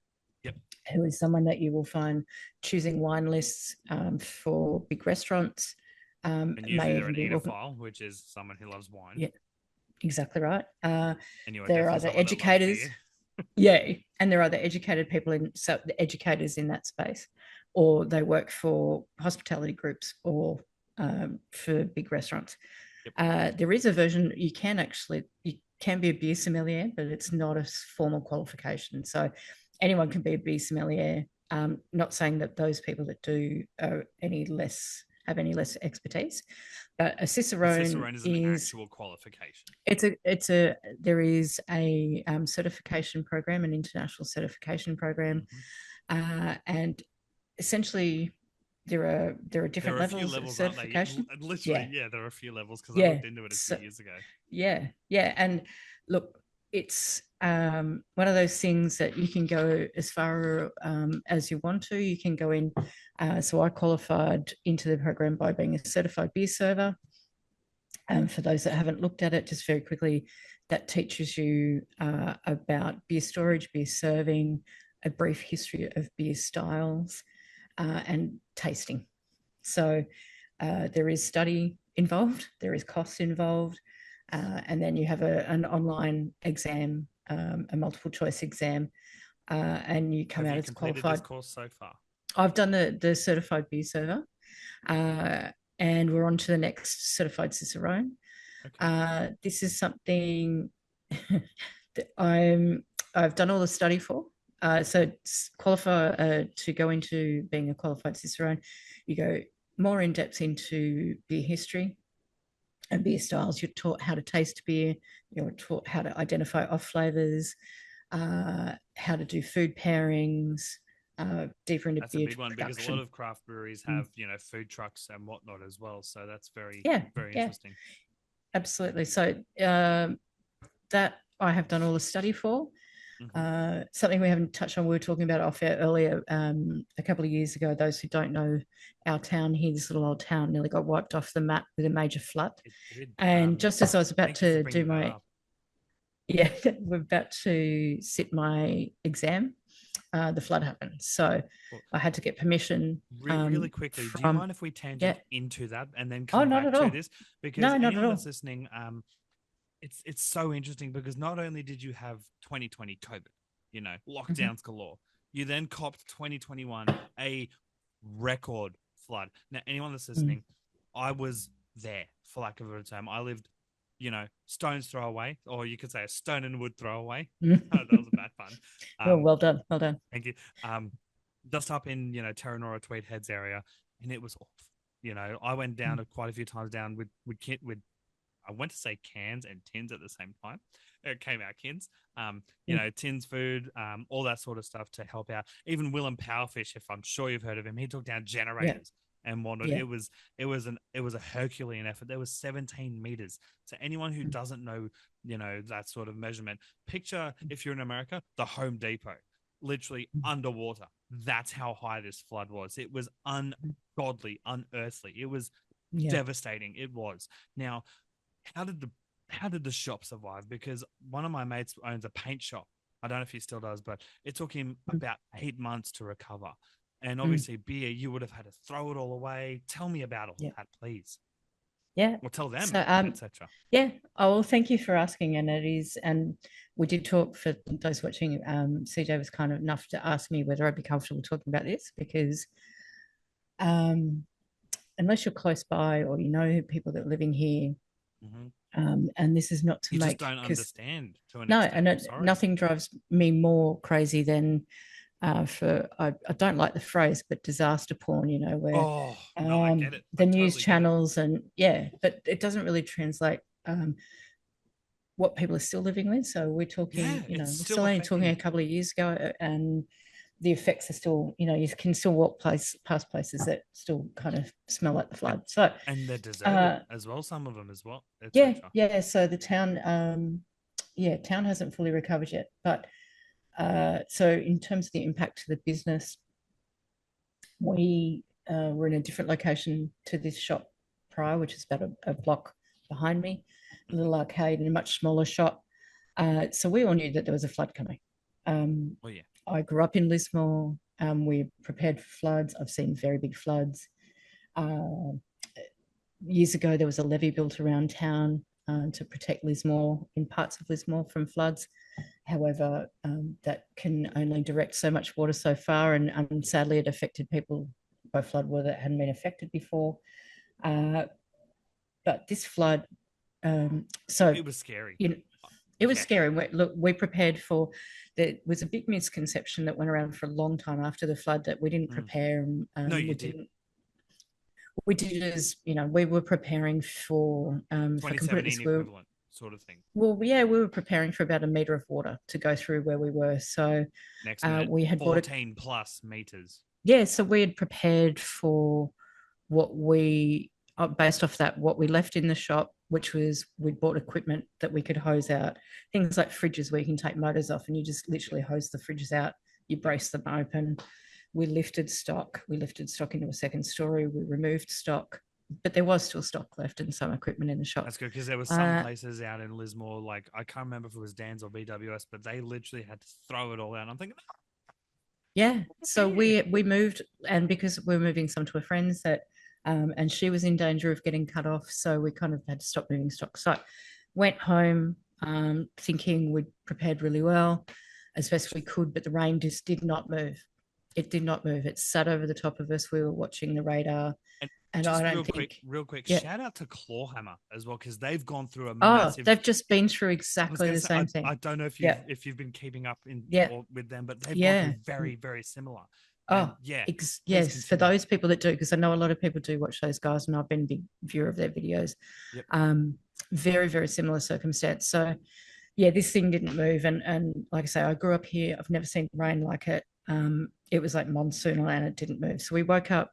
Yep. who is someone that you will find choosing wine lists for big restaurants. And usually May they're even an be looking. edophile, which is someone who loves wine. Yeah, exactly right. And you are There are definitely the someone that loves educators. beer. Yeah, and there are the educated people the educators in that space, or they work for hospitality groups or for big restaurants. Yep. There is a version you can be a beer sommelier, but it's not a formal qualification. So anyone can be a beer sommelier. Not saying that those people that do are any less have any less expertise, but a A cicerone Cicerone is an is actual qualification. there is a certification program, an international certification program, Mm-hmm. and essentially there are There different are a few levels of levels, aren't they? certification. Literally, Yeah, yeah, there are a few levels because I yeah, looked into it a few so, years ago. yeah, and look, it's one of those things that you can go as far as you want to. You can go in. So I qualified into the program by being a certified beer server. For those that haven't looked at it, just very quickly, that teaches you about beer storage, beer serving, a brief history of beer styles, and tasting. So there is study involved, there is cost involved, and then you have an online exam, a multiple choice exam, and you come Have out you as completed this qualified. course so far? I've done the certified beer server, uh, and we're on to the next certified Cicerone. Okay. This is something that I've done all the study for. So qualify to go into being a qualified cicerone, you go more in depth into beer history and beer styles. You're taught how to taste beer. You're taught how to identify off flavors, how to do food pairings, deeper into That's a beer big one because a lot production. of craft breweries Mm. have, food trucks and whatnot as well. So that's very, Yeah, very yeah, interesting. absolutely. So that I have done all the study for. Hmm. Something we haven't touched on, we were talking about off air earlier, a couple of years ago. Those who don't know our town here, this little old town nearly got wiped off the map with a major flood. It did. And just as I was about Thank you for to do bringing that my, up. yeah, we're about to sit my exam, the flood happened. So Well, I had to get permission really quickly, do you from, mind if we yeah. tangent into that and then Oh, come not back at to all. this? Because No, not at anyone that's all. listening, it's so interesting because not only did you have 2020 COVID, Mhm. lockdowns galore, you then copped 2021 a record flood. Now, anyone that's Mm. listening, I was there for lack of a better term. I lived, stone's throw away, or you could say a stone and wood throw away. That was a bad pun. Well, Um, well done. Well done. Thank you. Just up in Terranora, Tweed Heads area, and it was off. I went down Mm. quite a few times down with I went to say cans and tins at the same time. It came out cans. Mm. Tins food, all that sort of stuff to help out. Even Willem Powerfish, if I'm sure you've heard of him, he took down Yeah. generators and whatnot. Yeah. It was a Herculean effort. There was 17 meters. So anyone who Mm. doesn't know, that sort of measurement, picture if you're in America, the Home Depot, literally underwater. that's how high this flood was. It was ungodly, unearthly. It was Yeah. devastating. It was. Now, how did the shop survive? Because one of my mates owns a paint shop. I don't know if he still does, but it took him about 8 months to recover. And obviously, beer, you would have had to throw it all away. Tell me about all Yeah. that, please. Yeah. Or tell them, So, etc. yeah. Oh, well, thank you for asking. And it is, and we did talk for those watching. CJ was kind enough to ask me whether I'd be comfortable talking about this because, um, unless you're close by or you know people that are living here, and this is not to You just make don't because understand to an no, extent. and I'm sorry. nothing drives me more crazy than I don't like the phrase, but disaster porn, where no, I get it. the I news totally get it. channels and but it doesn't really translate what people are still living with. So we're talking, Yeah, it's we're still still only talking a affecting. couple of years ago, and the effects are still, you can still walk past places that still kind of smell like the flood. So And they're deserted as well, some of them as well, yeah, etc. yeah. So the town, town hasn't fully recovered yet, but so in terms of the impact to the business, we were in a different location to this shop prior, which is about a block behind me, a little arcade in a much smaller shop. So we all knew that there was a flood coming. Oh yeah. I grew up in Lismore. We prepared for floods. I've seen very big floods. Years ago, there was a levee built around town to protect Lismore, in parts of Lismore, from floods. However, that can only direct so much water so far, and sadly, it affected people by flood water that hadn't been affected before. But this flood, so It was scary. it was Yeah. scary. We prepared for. There was a big misconception that went around for a long time after the flood that we didn't prepare. No, We you did. didn't. We did as we were preparing for. If I can put it 2017 this way, equivalent sort of thing. well, yeah, we were preparing for about a meter of water to go through where we were. So Next minute, we had bought 14 plus meters. yeah, so we had prepared for what we, based off that, what we left in the shop, which was we'd bought equipment that we could hose out, things like fridges where you can take motors off and you just literally hose the fridges out, you brace them open. We lifted stock. We lifted stock into a second story. We removed stock, but there was still stock left and some equipment in the shop. That's good because there were some places out in Lismore, like I can't remember if it was Dan's or BWS, but they literally had to throw it all out. And I'm thinking, yeah. So we moved, and because we're moving some to a friend's that, and she was in danger of getting cut off, so we kind of had to stop moving stock. So went home, thinking we'd prepared really well, as best we could, but the rain just did not move. It did not move. It sat over the top of us. We were watching the radar. And just I don't think, real quick, yeah. shout out to Clawhammer as well because they've gone through a Oh, massive. they've just been through exactly the same thing. I don't know if you've been keeping up with them, but they've gone through very very similar. And yes, for those people that do, because I know a lot of people do watch those guys, and I've been a big viewer of their videos. Yep. Very very similar circumstance. So yeah, this thing didn't move, and like I say, I grew up here. I've never seen rain like it. It was like monsoonal, and it didn't move. So we woke up.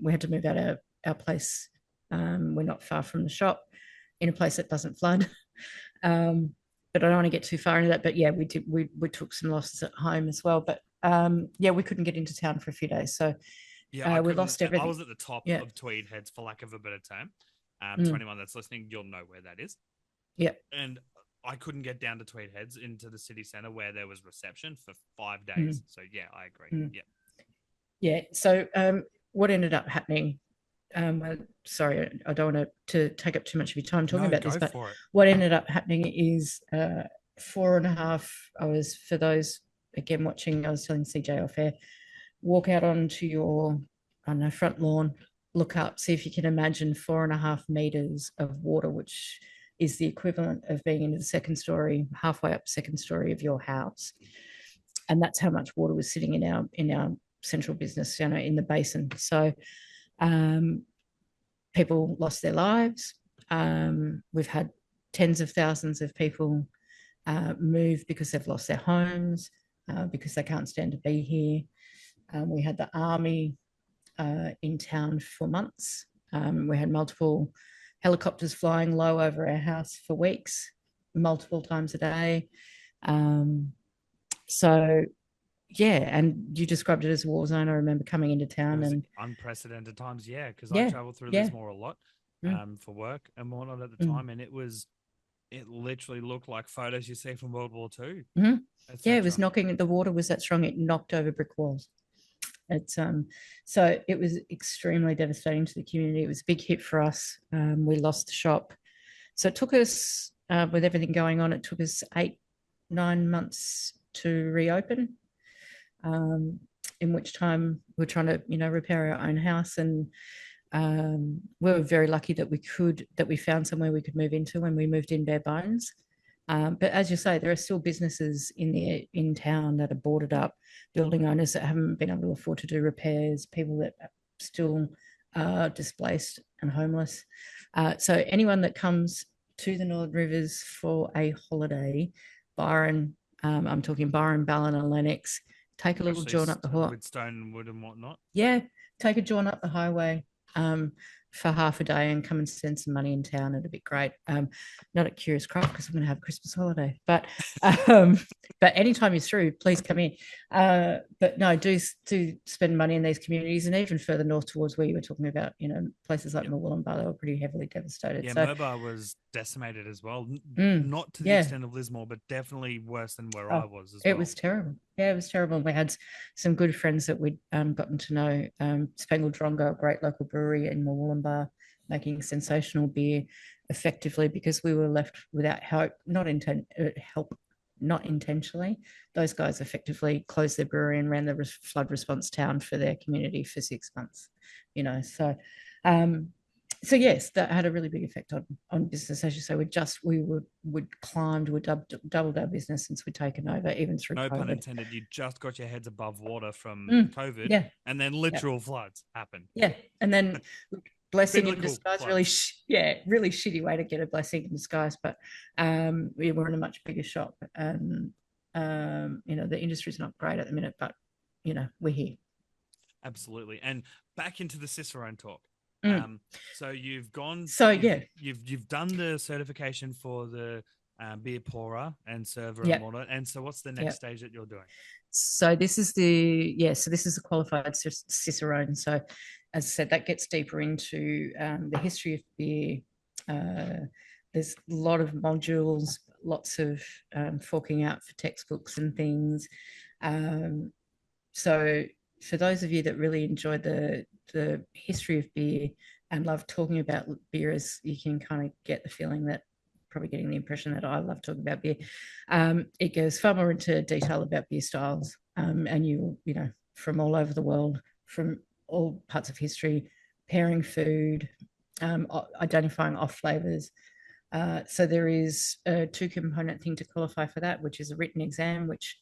We had to move out of our place. We're not far from the shop, in a place that doesn't flood. But I don't want to get too far into that. But yeah, we did. We took some losses at home as well. But yeah, we couldn't get into town for a few days. So yeah, we lost everything. I was at the top of Tweed Heads, for lack of a better term. To anyone that's listening, you'll know where that is. Yeah. And I couldn't get down to Tweed Heads into the city centre where there was reception for 5 days. So yeah, I agree. Yeah. Yeah. So what ended up happening? Sorry, I don't want to take up too much of your time talking about this, but what ended up happening is 4.5 hours for those again watching. I was telling CJ off air, walk out onto your front lawn, look up, see if you can imagine 4.5 meters of water, which is the equivalent of being into the second story, halfway up second story of your house. And that's how much water was sitting in our central business, in the basin. So people lost their lives. We've had tens of thousands of people move because they've lost their homes, because they can't stand to be here. We had the army in town for months. We had multiple helicopters flying low over our house for weeks, multiple times a day. So yeah, and you described it as a war zone. I remember coming into It town was and unprecedented times, yeah, because I yeah, traveled through yeah, Lismore a lot mm, for work and whatnot at the mm, time, and it literally looked like photos you see from World War II, mm. Yeah, it was etc. knocking. The water was that strong; it knocked over brick walls. It's so it was extremely devastating to the community. It was a big hit for us. We lost the shop, so it took us with everything going on. It took us 8, 9 months to reopen. In which time we're trying to, repair our own house, and we were very lucky that we found somewhere we could move into when we moved in bare bones. But as you say, there are still businesses in town that are boarded up, building owners that haven't been able to afford to do repairs, people that are still displaced and homeless. So anyone that comes to the Northern Rivers for a holiday, Byron, I'm talking Byron, Ballina, Lennox, take a little Especially jaunt up the hill. with stone and wood and whatnot. Yeah, take a jaunt up the highway um, for half a day and come and spend some money in town. It'd be great. Not at Curious Craft because I'm going to have a Christmas holiday, um, but anytime you're through, please come in. But no, do spend money in these communities, and even further north towards where you were talking about, places like Yep. Murwillumbah, they were pretty heavily devastated. Yeah, So, Murbar was decimated as well. Not to the yeah, extent of Lismore, but definitely worse than where I oh, was as it well. was terrible. Yeah, it was terrible. We had some good friends that we'd gotten to know. Spangled Drongo, a great local brewery in Murwillumbah, making sensational beer effectively because we were left without help, not intentionally. Those guys effectively closed their brewery and ran the flood response town for their community for 6 months. So um, so yes, that had a really big effect on business. As you say, we'd climbed, we doubled our business since we'd taken over, even through No pun COVID. intended. You just got your heads above water from Mm, COVID, yeah, and then yeah, literal floods happened. yeah. And then blessing in Biblical disguise, really, floods. really shitty way to get a blessing in disguise. But we were in a much bigger shop, and the industry's not great at the minute, but we're here. Absolutely. And back into the Cicerone talk. Mm. So you've gone, So yeah, you've done the certification for the beer pourer and server and yeah, whatnot. And so, what's the yeah. next stage that you're doing? So this is so this is a qualified Cicerone. So as I said, that gets deeper into the history of beer. There's a lot of modules, lots of forking out for textbooks and things. So for those of you that really enjoy the history of beer and love talking about beer, as you can kind of get the feeling that probably getting the impression that I love talking about beer. It goes far more into detail about beer styles, and from all over the world, from all parts of history, pairing food, identifying off flavors. So there is a two-component thing to qualify for that, which is a written exam, which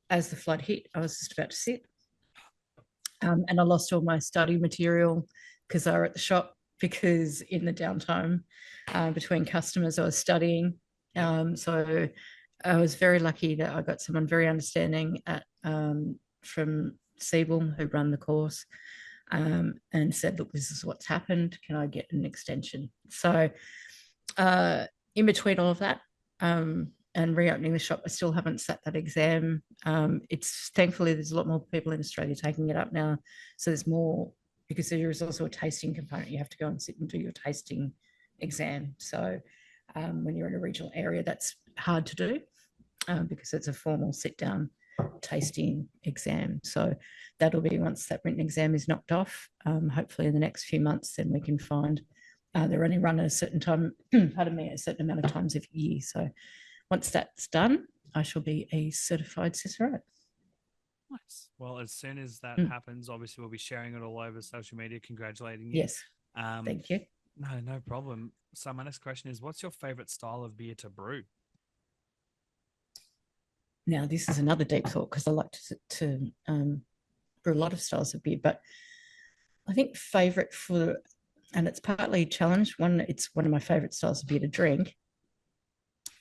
as the flood hit, I was just about to sit. And I lost all my study material because I were at the shop, because in the downtime between customers, I was studying. So I was very lucky that I got someone very understanding from Siebel, who run the course, and said, look, this is what's happened. Can I get an extension? So in between all of that, and reopening the shop, I still haven't sat that exam. It's thankfully there's a lot more people in Australia taking it up now, so there's more, because there is also a tasting component. You have to go and sit and do your tasting exam. So when you're in a regional area, that's hard to do because it's a formal sit down tasting exam. So that'll be once that written exam is knocked off. Hopefully in the next few months, then we can find. They're only run at a certain time, pardon me, a certain amount of times every year. So once that's done, I shall be a certified Cicerone. Nice. Well, as soon as that Mm. happens, obviously we'll be sharing it all over social media, congratulating you. Yes, Um, thank you. no problem. So my next question is, what's your favorite style of beer to brew? Now, this is another deep thought because I like to brew a lot of styles of beer, but I think favorite for, and it's partly challenged. One, it's one of my favorite styles of beer to drink,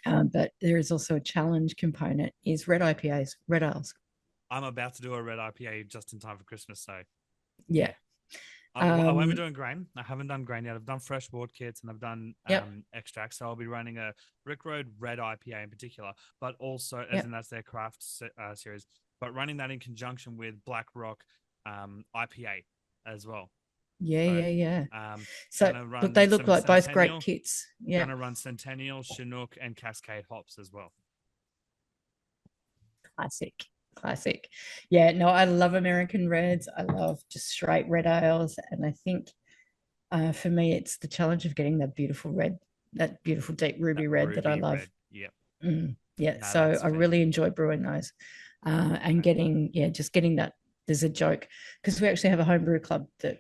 but there is also a challenge component, is red IPAs, red ales. I'm about to do a red IPA just in time for Christmas, so Yeah. I won't be doing grain. I haven't done grain yet. I've done fresh wort kits and I've done Yep. extracts. So I'll be running a Rick Road Red IPA in particular, but also, as Yep. in that's their craft series, but running that in conjunction with Black Rock IPA as well. Yeah, So yeah, yeah. So gonna look, run they look some like both great Centennial, kits. Yeah. gonna run Centennial, Chinook, and Cascade hops as well. Classic, classic. Yeah, no, I love American reds. I love just straight red ales, and I think for me, it's the challenge of getting that beautiful deep That ruby red that I ruby love. red. Yep. Yeah, No, so that's I really fantastic. enjoy brewing those, and getting just getting that. There's a joke because we actually have a homebrew club that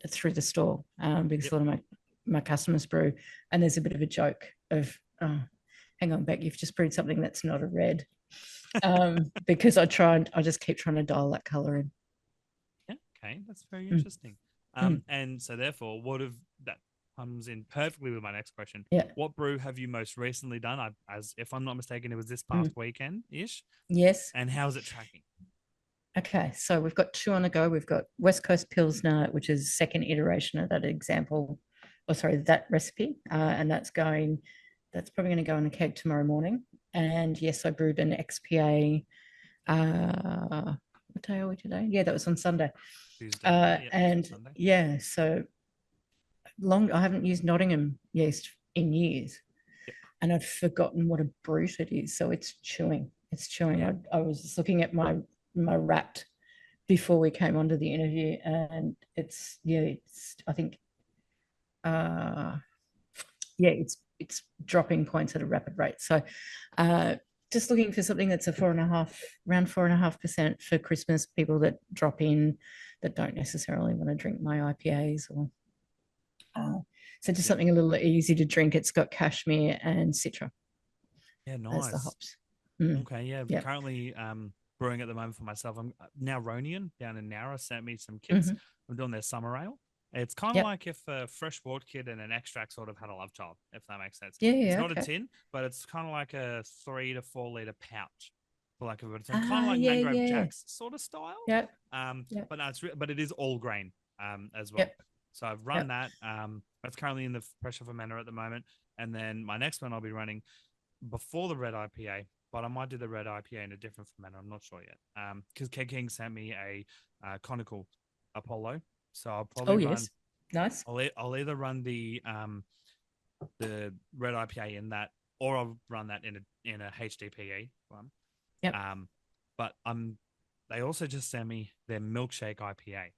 through the store because Yep. a lot of my customers brew, and there's a bit of a joke of, oh, hang on, Beck, you've just brewed something that's not a red, because I just keep trying to dial that color in. Yeah. Okay. That's very Mm, interesting. mm, And so therefore, what have that comes in perfectly with my next question. yeah. What brew have you most recently done? As if I'm not mistaken, it was this Mm, past weekend ish. yes. And how's it tracking? Okay, so we've got two on the go. We've got West Coast Pilsner, which is second iteration of that example, or sorry, that recipe, and that's probably going to go in a keg tomorrow morning. And yes, I brewed an XPA. What day are we today? Yeah, that was on Sunday. Tuesday. Yeah. Yep. So And Sunday. yeah, so long. I haven't used Nottingham yeast in years, Yep. and I'd forgotten what a brute it is. So it's chewing. It's chewing. Yeah. I was just looking at my wrapped before we came onto the interview, and it's I think uh it's dropping points at a rapid rate. So uh just looking for something that's a 4.5, around 4.5% for Christmas, people that drop in that don't necessarily want to drink my IPAs, or so just Yep. something a little easy to drink. It's got cashmere and citra Yeah. as the Nice. hops. Mm, Okay. Yeah. yeah. Currently brewing at the moment for myself. I'm now Ronian down in Nara sent me some kits. Mm-hmm. I'm doing their summer ale. It's kind of Yep. like if a fresh wort kit and an extract sort of had a love child, if that makes sense. Yeah, It's yeah, not a okay. tin, but it's kind of like a 3 to 4 liter pouch, for lack of a better term, kind of like Yeah, Mangrove yeah. Jacks sort of style. Yep. Yep. But no, but it is all grain as well. Yep. So I've run Yep. that. That's currently in the pressure fermenter at the moment, and then my next one I'll be running before the red IPA, but I might do the red IPA in a different fermenter. I'm not sure yet. Because Keg King sent me a conical Apollo, so I'll probably Oh run. yes. Nice. I'll either run the red IPA in that, or I'll run that in a HDPE one. Yep. But they also just sent me their milkshake IPA,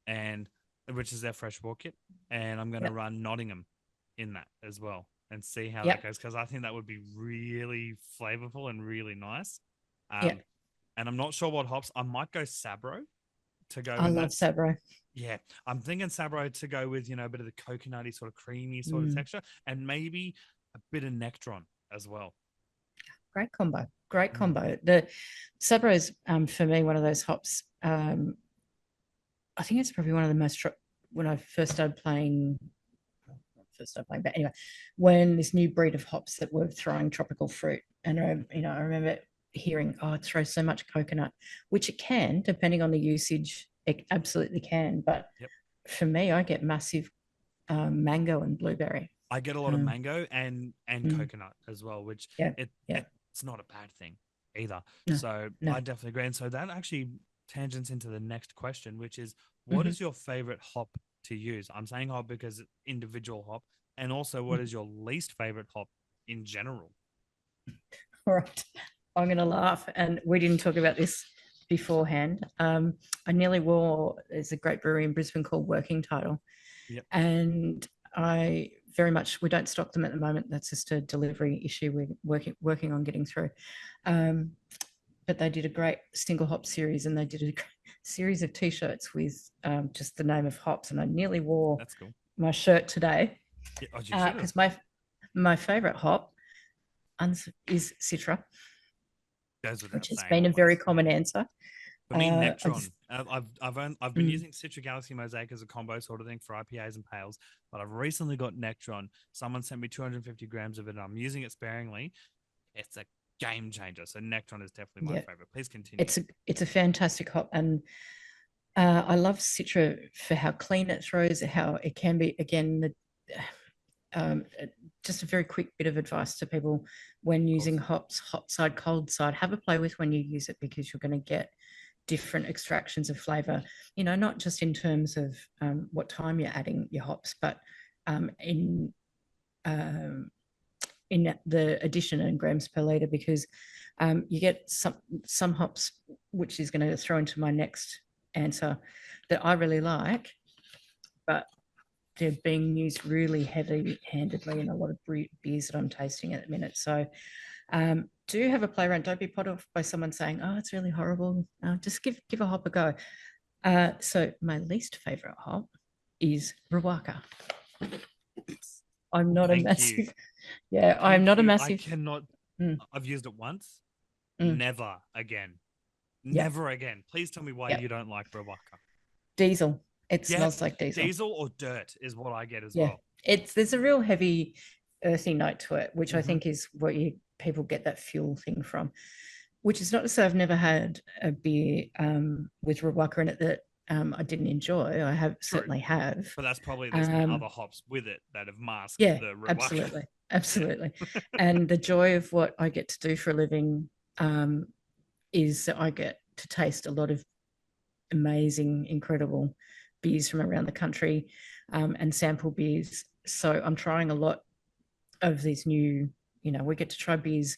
and which is their fresh wort kit, and I'm going to Yep. run Nottingham in that as well and see how that Yep. goes, because I think that would be really flavorful and really nice. Um, Yep. and I'm not sure what hops. I might go Sabro to go I with love that. Sabro. Yeah, I'm thinking Sabro to go with, a bit of the coconutty sort of creamy sort of Mm, texture, and maybe a bit of Nectron as well. great combo. Great Mm. combo. The Sabro is for me one of those hops. I think it's probably one of the most when I first started playing, but anyway, when this new breed of hops that were throwing tropical fruit, and I remember hearing, oh, it throws so much coconut, which it can, depending on the usage, it absolutely can. But Yep. for me, I get massive mango and blueberry. I get a lot of mango and Mm, coconut as well, which yeah, it yeah, it's not a bad thing either. no, So no. I definitely agree. And so that actually tangents into the next question, which is, what Mm-hmm. is your favorite hop to use? I'm saying hop because it's individual hop, and also what Mm-hmm. is your least favorite hop in general? All right. I'm going to laugh. And we didn't talk about this beforehand. I nearly wore, there's a great brewery in Brisbane called Working Title. Yep. And we don't stock them at the moment. That's just a delivery issue we're working on getting through. But they did a great single hop series, and they did a series of t-shirts with just the name of hops. And I nearly wore That's cool. my shirt today Yeah, oh, you should have. because my favorite hop is Citra, Goes without which has saying been a very always. common answer. For me, I Nectron. just I've been using Citra Galaxy Mosaic as a combo sort of thing for IPAs and pales, but I've recently got Nectron. Someone sent me 250 grams of it, and I'm using it sparingly. It's a game changer. So Nectron is definitely my yeah, favorite. Please continue. it's a fantastic hop, and I love Citra for how clean it throws, how it can be again the just a very quick bit of advice to people when using hops, hot side, cold side, have a play with when you use it, because you're going to get different extractions of flavor, not just in terms of what time you're adding your hops, but in the addition in grams per liter, because you get some hops, which is going to throw into my next answer, that I really like, but they're being used really heavy-handedly in a lot of beers that I'm tasting at the minute. So do have a play around. Don't be put off by someone saying, oh, it's really horrible. Just give a hop a go. So my least favorite hop is Rawaka. I'm not a massive. Yeah, I'm not a massive. I cannot. I've used it once. Never again. Yep. Never again. Please tell me why you don't like Rawaka. Diesel. It smells like diesel. Diesel or dirt is what I get as well. There's a real heavy, earthy note to it, which I think is what people get that fuel thing from. Which is not to say I've never had a beer with Rawaka in it that I didn't enjoy. I certainly have. But that's probably there's been other hops with it that have masked the Rawaka. Absolutely. And the joy of what I get to do for a living is that I get to taste a lot of amazing, incredible beers from around the country and sample beers. So I'm trying a lot of these new, we get to try beers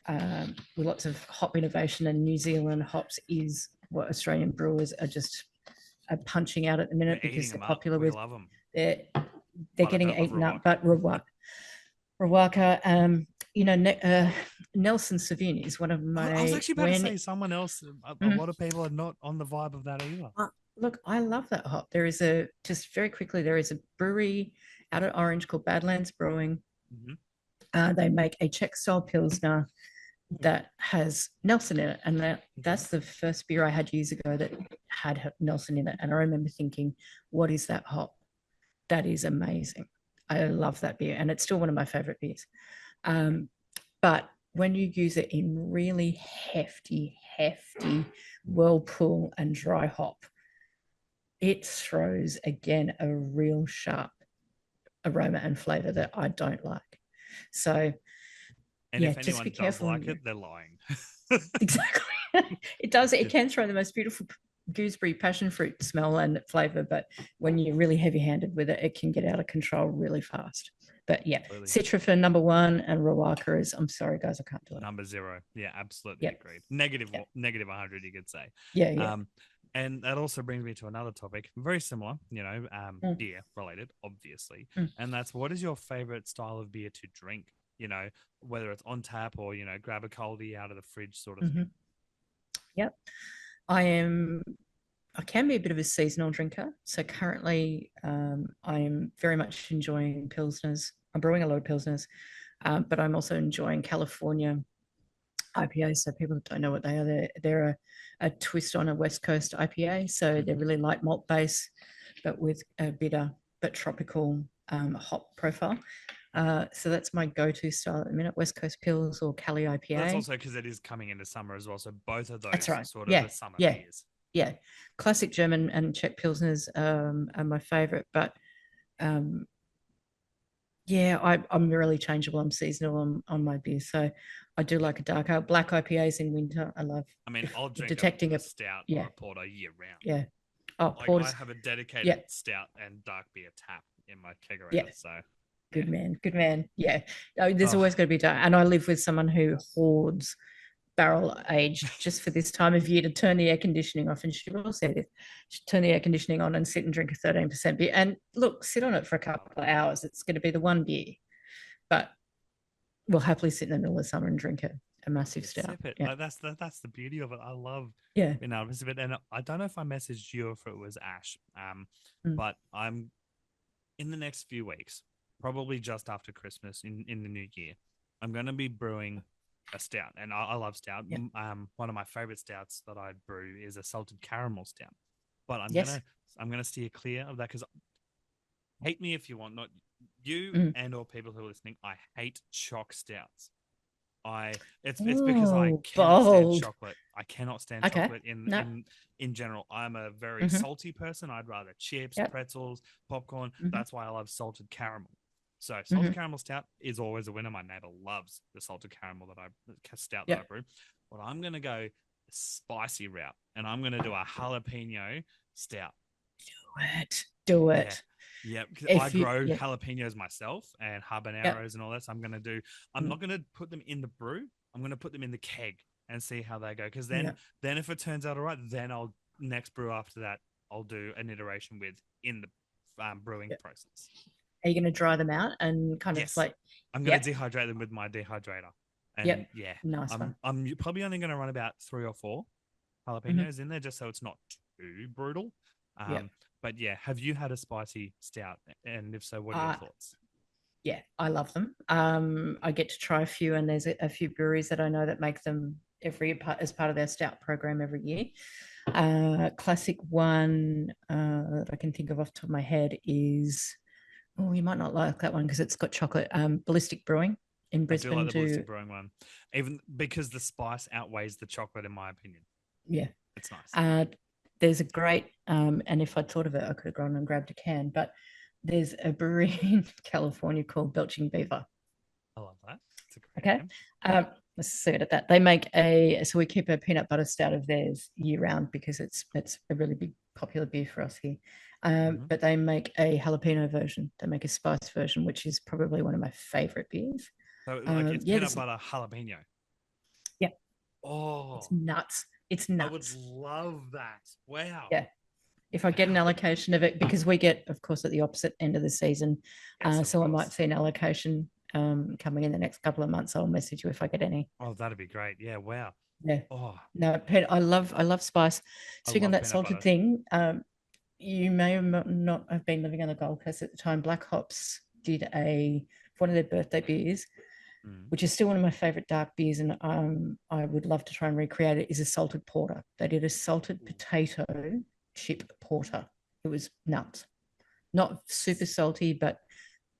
with lots of hop innovation, and New Zealand hops is what Australian brewers are punching out at the minute, because they're popular with. Love them. They're getting eaten up, but Rawaka, Nelson Sauvin is one of my. I was actually about to say someone else. A lot of people are not on the vibe of that either. Look, I love that hop. There is a brewery out of Orange called Badlands Brewing. They make a Czech style Pilsner that has Nelson in it, and that's the first beer I had years ago that had Nelson in it. And I remember thinking, what is that hop? That is amazing. I love that beer, and it's still one of my favorite beers. But when you use it in really hefty whirlpool and dry hop, it throws again a real sharp aroma and flavor that I don't like. So, and if anyone does like it, they're lying. Exactly. It does. It can throw the most beautiful gooseberry passion fruit smell and flavor, but when you're really heavy-handed with it, it can get out of control really fast. But yeah, Citra for number 1, and Rawaka is, I'm sorry guys, I can't do it. Number 0. Yeah, absolutely agreed. Negative 100, you could say. Yeah. And that also brings me to another topic, very similar, beer related, obviously. And that's, what is your favorite style of beer to drink? Whether it's on tap or, grab a coldie out of the fridge sort of thing. Yep. I can be a bit of a seasonal drinker. So currently I'm very much enjoying Pilsners. I'm brewing a lot of Pilsners, but I'm also enjoying California IPAs. So people don't know what they are. They're a twist on a West Coast IPA. So they're really light malt base, but with a bitter but tropical hop profile. So that's my go-to style at the minute, West Coast Pils or Cali IPA. That's also because it is coming into summer as well. So both of those sort of the summer beers. Yeah. Classic German and Czech Pilsners are my favorite. But I'm really changeable. I'm seasonal on my beer. So I do like a dark ale. Black IPAs in winter, I love. I'll drink detecting a stout or a porter year round. Yeah. I have a dedicated stout and dark beer tap in my kegerator. Yeah. So Good man. Yeah. There's always got to be dark. And I live with someone who hoards barrel aged just for this time of year to turn the air conditioning off. And she will say this, turn the air conditioning on and sit and drink a 13% beer. And look, sit on it for a couple of hours. It's going to be the one beer. But we'll happily sit in the middle of summer and drink a massive stout. Sip it. Yeah. That's the beauty of it. I love being able to sip it. And I don't know if I messaged you or if it was Ash, but I'm in the next few weeks, probably just after Christmas in the new year, I'm going to be brewing a stout, and I love stout. Yep. One of my favorite stouts that I brew is a salted caramel stout, but I'm gonna steer clear of that, because hate me if you want, not you and or people who are listening. I hate choc stouts. It's because I cannot stand chocolate. I cannot stand chocolate in general. I'm a very salty person. I'd rather chips, pretzels, popcorn. That's why I love salted caramel. So salted Mhm. caramel stout is always a winner. My neighbor loves the salted caramel stout that I Yep. brew. But I'm gonna go spicy route, and I'm gonna do a jalapeno stout. Do it. Do Yeah. it. Yeah, because I If you, grow yeah, jalapenos myself and yeah, habaneros and all that. So I'm not gonna put them in the brew. I'm gonna put them in the keg and see how they go. Because yeah. then if it turns out all right, then I'll next brew after that. I'll do an iteration with in the brewing Yeah. process. Are you going to dry them out and kind of Yes, like, I'm gonna yeah, dehydrate them with my dehydrator, and yep, yeah, nice one. I'm probably only gonna run about 3 or 4 Mhm. jalapenos in there just so it's not too brutal. Yep. But yeah, have you had a spicy stout? And if so, what are your Uh, thoughts? yeah, I love them. I get to try a few, and there's a few breweries that I know that make them every part as part of their stout program every year. Classic one that I can think of off the top of my head is, oh, you might not like that one because it's got chocolate. Ballistic Brewing in I do like Brisbane the do, ballistic brewing one, even because the spice outweighs the chocolate, in my opinion. yeah. It's nice. Uh, there's a great, and if I'd thought of it, I could have gone and grabbed a can, but there's a brewery in California called Belching Beaver. I love that. It's a great Okay. name. Let's see it at that. They make so we keep a peanut butter stout of theirs year round because it's a really big popular beer for us here. Hmm. But they make a jalapeno version. They make a spice version, which is probably one of my favorite beers. So like it's Yeah, peanut butter jalapeno. yeah, it's Oh, nuts. It's I would nuts. love that. Wow. Yeah. If I get an Wow. allocation of it, because we get, of course, at the opposite end of the season. Yes, of So I might course. see an allocation coming in the next couple of months. I'll message you if I get any. Oh, that'd be great. Yeah, wow. Yeah. Oh, No, I love spice. I Speaking of love that peanut salted butter. thing, you may or not have been living on the Gold Coast at the time. Black Hops did one of their birthday beers, Mm. which is still one of my favorite dark beers, and I would love to try and recreate it. Is a salted porter. They did a salted potato chip porter. It was nuts. Not super salty, but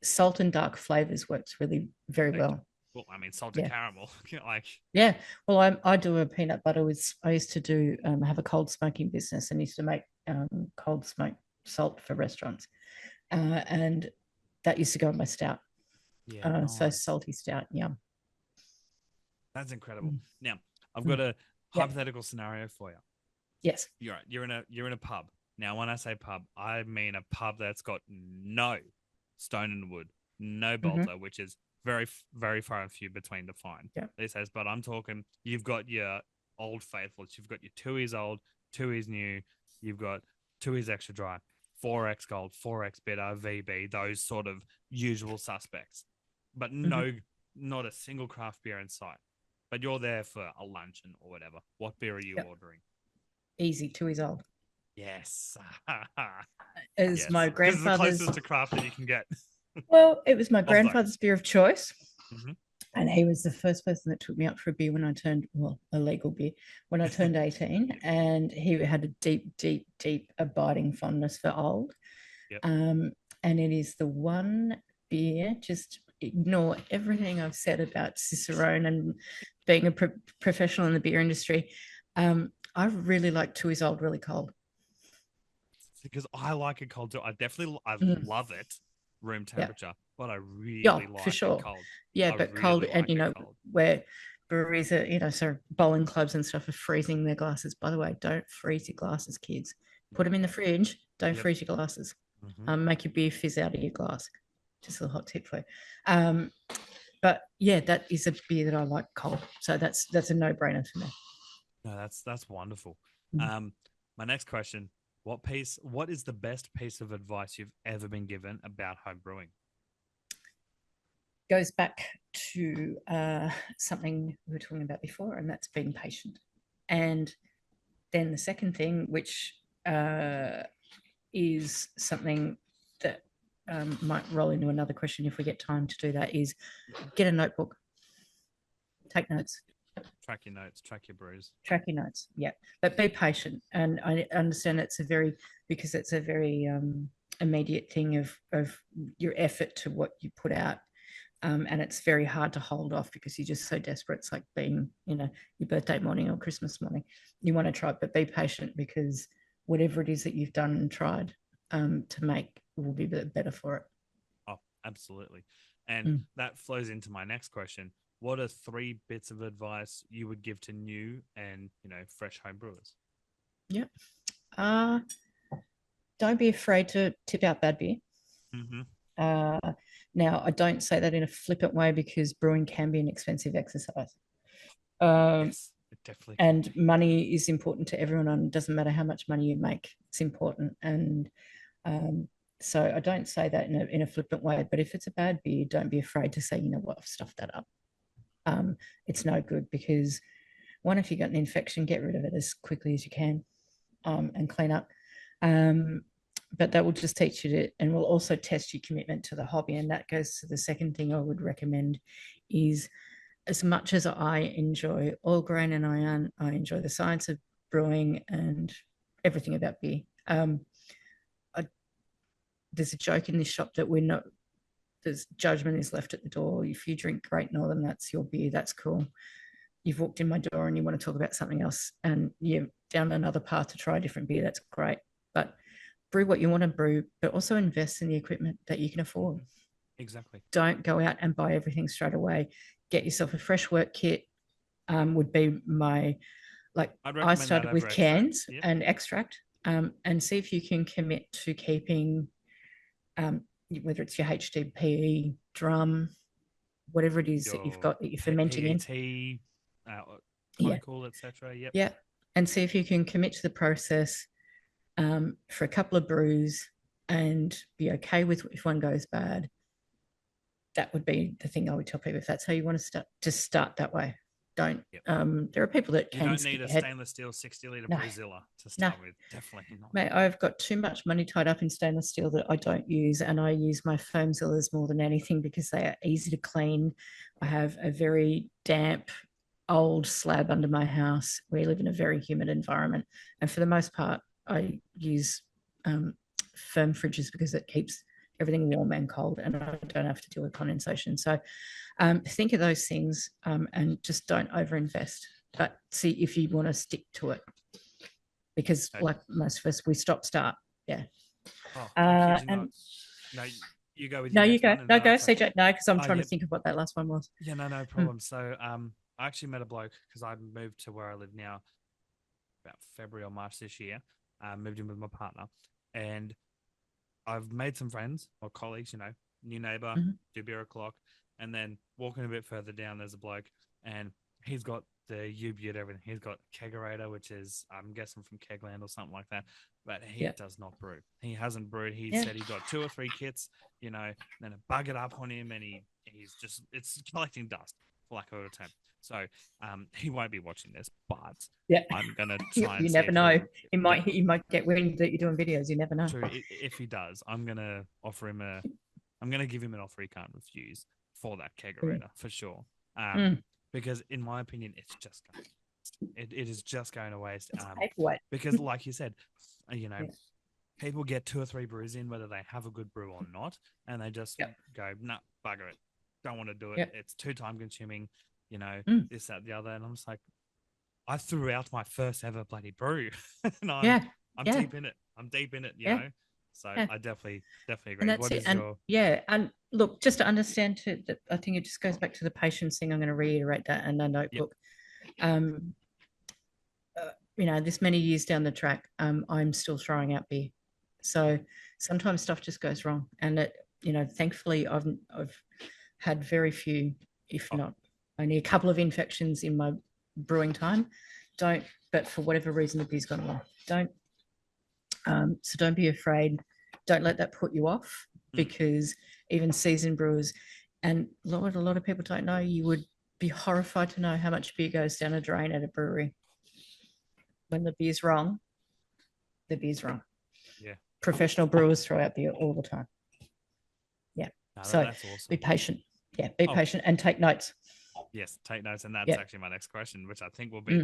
salt and dark flavors works really very Perfect. well. Well, I mean, salted Yeah. caramel. Like, Yeah. Well, I do a peanut butter with, I used to do, have a cold smoking business and used to make cold smoked salt for restaurants. And that used to go in my stout. yeah, So nice. salty stout. Yum. That's incredible. Mm. Now, I've Mm. got a Yep. hypothetical scenario for you. Yes. You're in a pub. Now, when I say pub, I mean a pub that's got no stone and wood, no Mm-hmm. bolter, which is very far and few between to find Yep. these days. But I'm talking, you've got your old faithfuls, you've got your 2 years old, 2 years new, you've got 2 years extra dry, 4x gold, 4x bitter, VB, those sort of usual suspects. But Mm-hmm. no, not a single craft beer in sight. But you're there for a luncheon or whatever. What beer are you Yep. ordering? Easy. 2 years old. Yes. Is my Yes. Because it's the grandfather's, closest to craft that you can get well, it was my of grandfather's those. beer of choice. Hmm. And he was the first person that took me out for a beer when I turned, well, a legal beer, when I turned 18. Yep. And he had a deep, deep, deep abiding fondness for old. Yep. Um, and it is the one beer, just ignore everything I've said about Cicerone and being a professional in the beer industry. I really like 2 years old, really cold. Because I like it cold too. I Mm, love it room yeah. temperature, but I Yeah, really for like it sure. cold. Yeah, I but cold, really and like it cold. where breweries are, so bowling clubs and stuff are freezing their glasses. By the way, don't freeze your glasses, kids. Put them in the fridge. Don't Yep. freeze your glasses. Hmm. Make your beer fizz out of your glass. Just a little hot tip for you. But yeah, that is a beer that I like cold. So that's a no-brainer for me. No, that's wonderful. Mm. Um, my next question: What is the best piece of advice you've ever been given about home brewing? Goes back to something we were talking about before, and that's being patient. And then the second thing, which is something that might roll into another question if we get time to do that, is get a notebook, take notes, Track your notes, track your brews. track your notes. Yeah, but be patient. And I understand because it's a very immediate thing of your effort to what you put out. And it's very hard to hold off because you're just so desperate. It's like being, your birthday morning or Christmas morning. You want to try it, but be patient because whatever it is that you've done and tried to make will be better for it. Oh, absolutely. And Mm. that flows into my next question. What are 3 bits of advice you would give to new and, fresh home brewers? Yeah. Uh, don't be afraid to tip out bad beer. Mm-hmm. Uh, Now, I don't say that in a flippant way because brewing can be an expensive exercise. Um, Yes, it definitely can and be. money is important to everyone, and it doesn't matter how much money you make, it's important. And um, so I don't say that in a flippant way, but if it's a bad beer, don't be afraid to say, you know what, I've stuffed that up. It's no good because one, if you got an infection, get rid of it as quickly as you can, and clean up. Um, but that will just teach you to, and will also test your commitment to the hobby. And that goes to the second thing I would recommend is, as much as I enjoy oil grain and I enjoy the science of brewing and everything about beer. I, there's a joke in this shop that we're not, there's judgment is left at the door. If you drink Great Northern, that's your beer, that's cool. You've walked in my door and you want to talk about something else and you're down another path to try a different beer, that's great. But brew what you want to brew, but also invest in the equipment that you can afford. Exactly. Don't go out and buy everything straight away. Get yourself a fresh work kit. Would be my, like, I'd I recommend that started over with extract. cans Yep. and extract, and see if you can commit to keeping, um, whether it's your HDPE drum, whatever it is that you've Your got that you're fermenting in. PET, Yeah. conical, etc. Yep. Yeah. And see if you can commit to the process, for a couple of brews and be okay with if one goes bad. That would be the thing I would tell people. If that's how you want to start, just start that way. Don't. Yep. There are people that You can don't need skip a ahead. stainless steel 60-liter No, Brewzilla to no, start with. Definitely not. mate. I've got too much money tied up in stainless steel that I don't use, and I use my foamzillas more than anything because they are easy to clean. I have a very damp old slab under my house. We live in a very humid environment, and for the most part, I use, um, firm fridges because it keeps everything warm and cold, and I don't have to deal with condensation. So, think of those things, and just don't overinvest. But see if you want to stick to it, because Okay. like most of us, we stop start. Yeah. Oh, I kid you not. And No, you go with no, your you next go. one, and No, then go, I'll. CJ. No, because I'm Oh, trying to yep. think of what that last one was. Yeah, no problem. So, I actually met a bloke because I moved to where I live now about February or March this year. Moved in with my partner, and I've made some friends or colleagues. New neighbor, Mm-hmm. do beer o'clock, and then walking a bit further down, there's a bloke, and he's got the U-Butte everything. He's got kegerator, which is, I'm guessing, from Kegland or something like that, but he Yeah. does not brew. He hasn't brewed. He Yeah. said he got 2 or 3 kits, then it buggered up on him, and he's just, it's collecting dust, for lack of a term. So he won't be watching this, but Yeah. I'm gonna You, try and you see never if know. he'll. It Yeah, you might get wind that you're doing videos. You never know. true. If he does, I'm gonna offer him a. I'm gonna give him an offer he can't refuse for that Brilliant. kegerator for sure. Mm. Because in my opinion, it's just going. It is just going to waste. It's paperweight. Because like you said, Yeah. people get 2 or 3 brews in, whether they have a good brew or not, and they just Yep. go, nah, bugger it, don't want to do it. Yep. It's too time consuming. Mm. This, that, the other, and I'm just like, I threw out my first ever bloody brew, and Yeah. I'm Yeah. deep in it. I'm deep in it, Yeah. So Yeah. I definitely And agree. that's What it. is And your? yeah, and look, just to understand too, that I think it just goes back to the patience thing. I'm going to reiterate that in a Yep. notebook. Um, this many years down the track, I'm still throwing out beer. So sometimes stuff just goes wrong, and thankfully, I've had very few, if Oh, not only a couple of infections in my brewing time. But for whatever reason, the beer's gone wrong. So don't be afraid. Don't let that put you off, because even seasoned brewers, and a lot of people don't know, you would be horrified to know how much beer goes down a drain at a brewery. When the beer's wrong, the beer's wrong. yeah. Professional brewers throw out beer all the time. Yeah. No, So that's awesome. be patient. Yeah, be Oh, patient and take notes. yes, take notes, and that's Yeah. actually my next question, which I think will be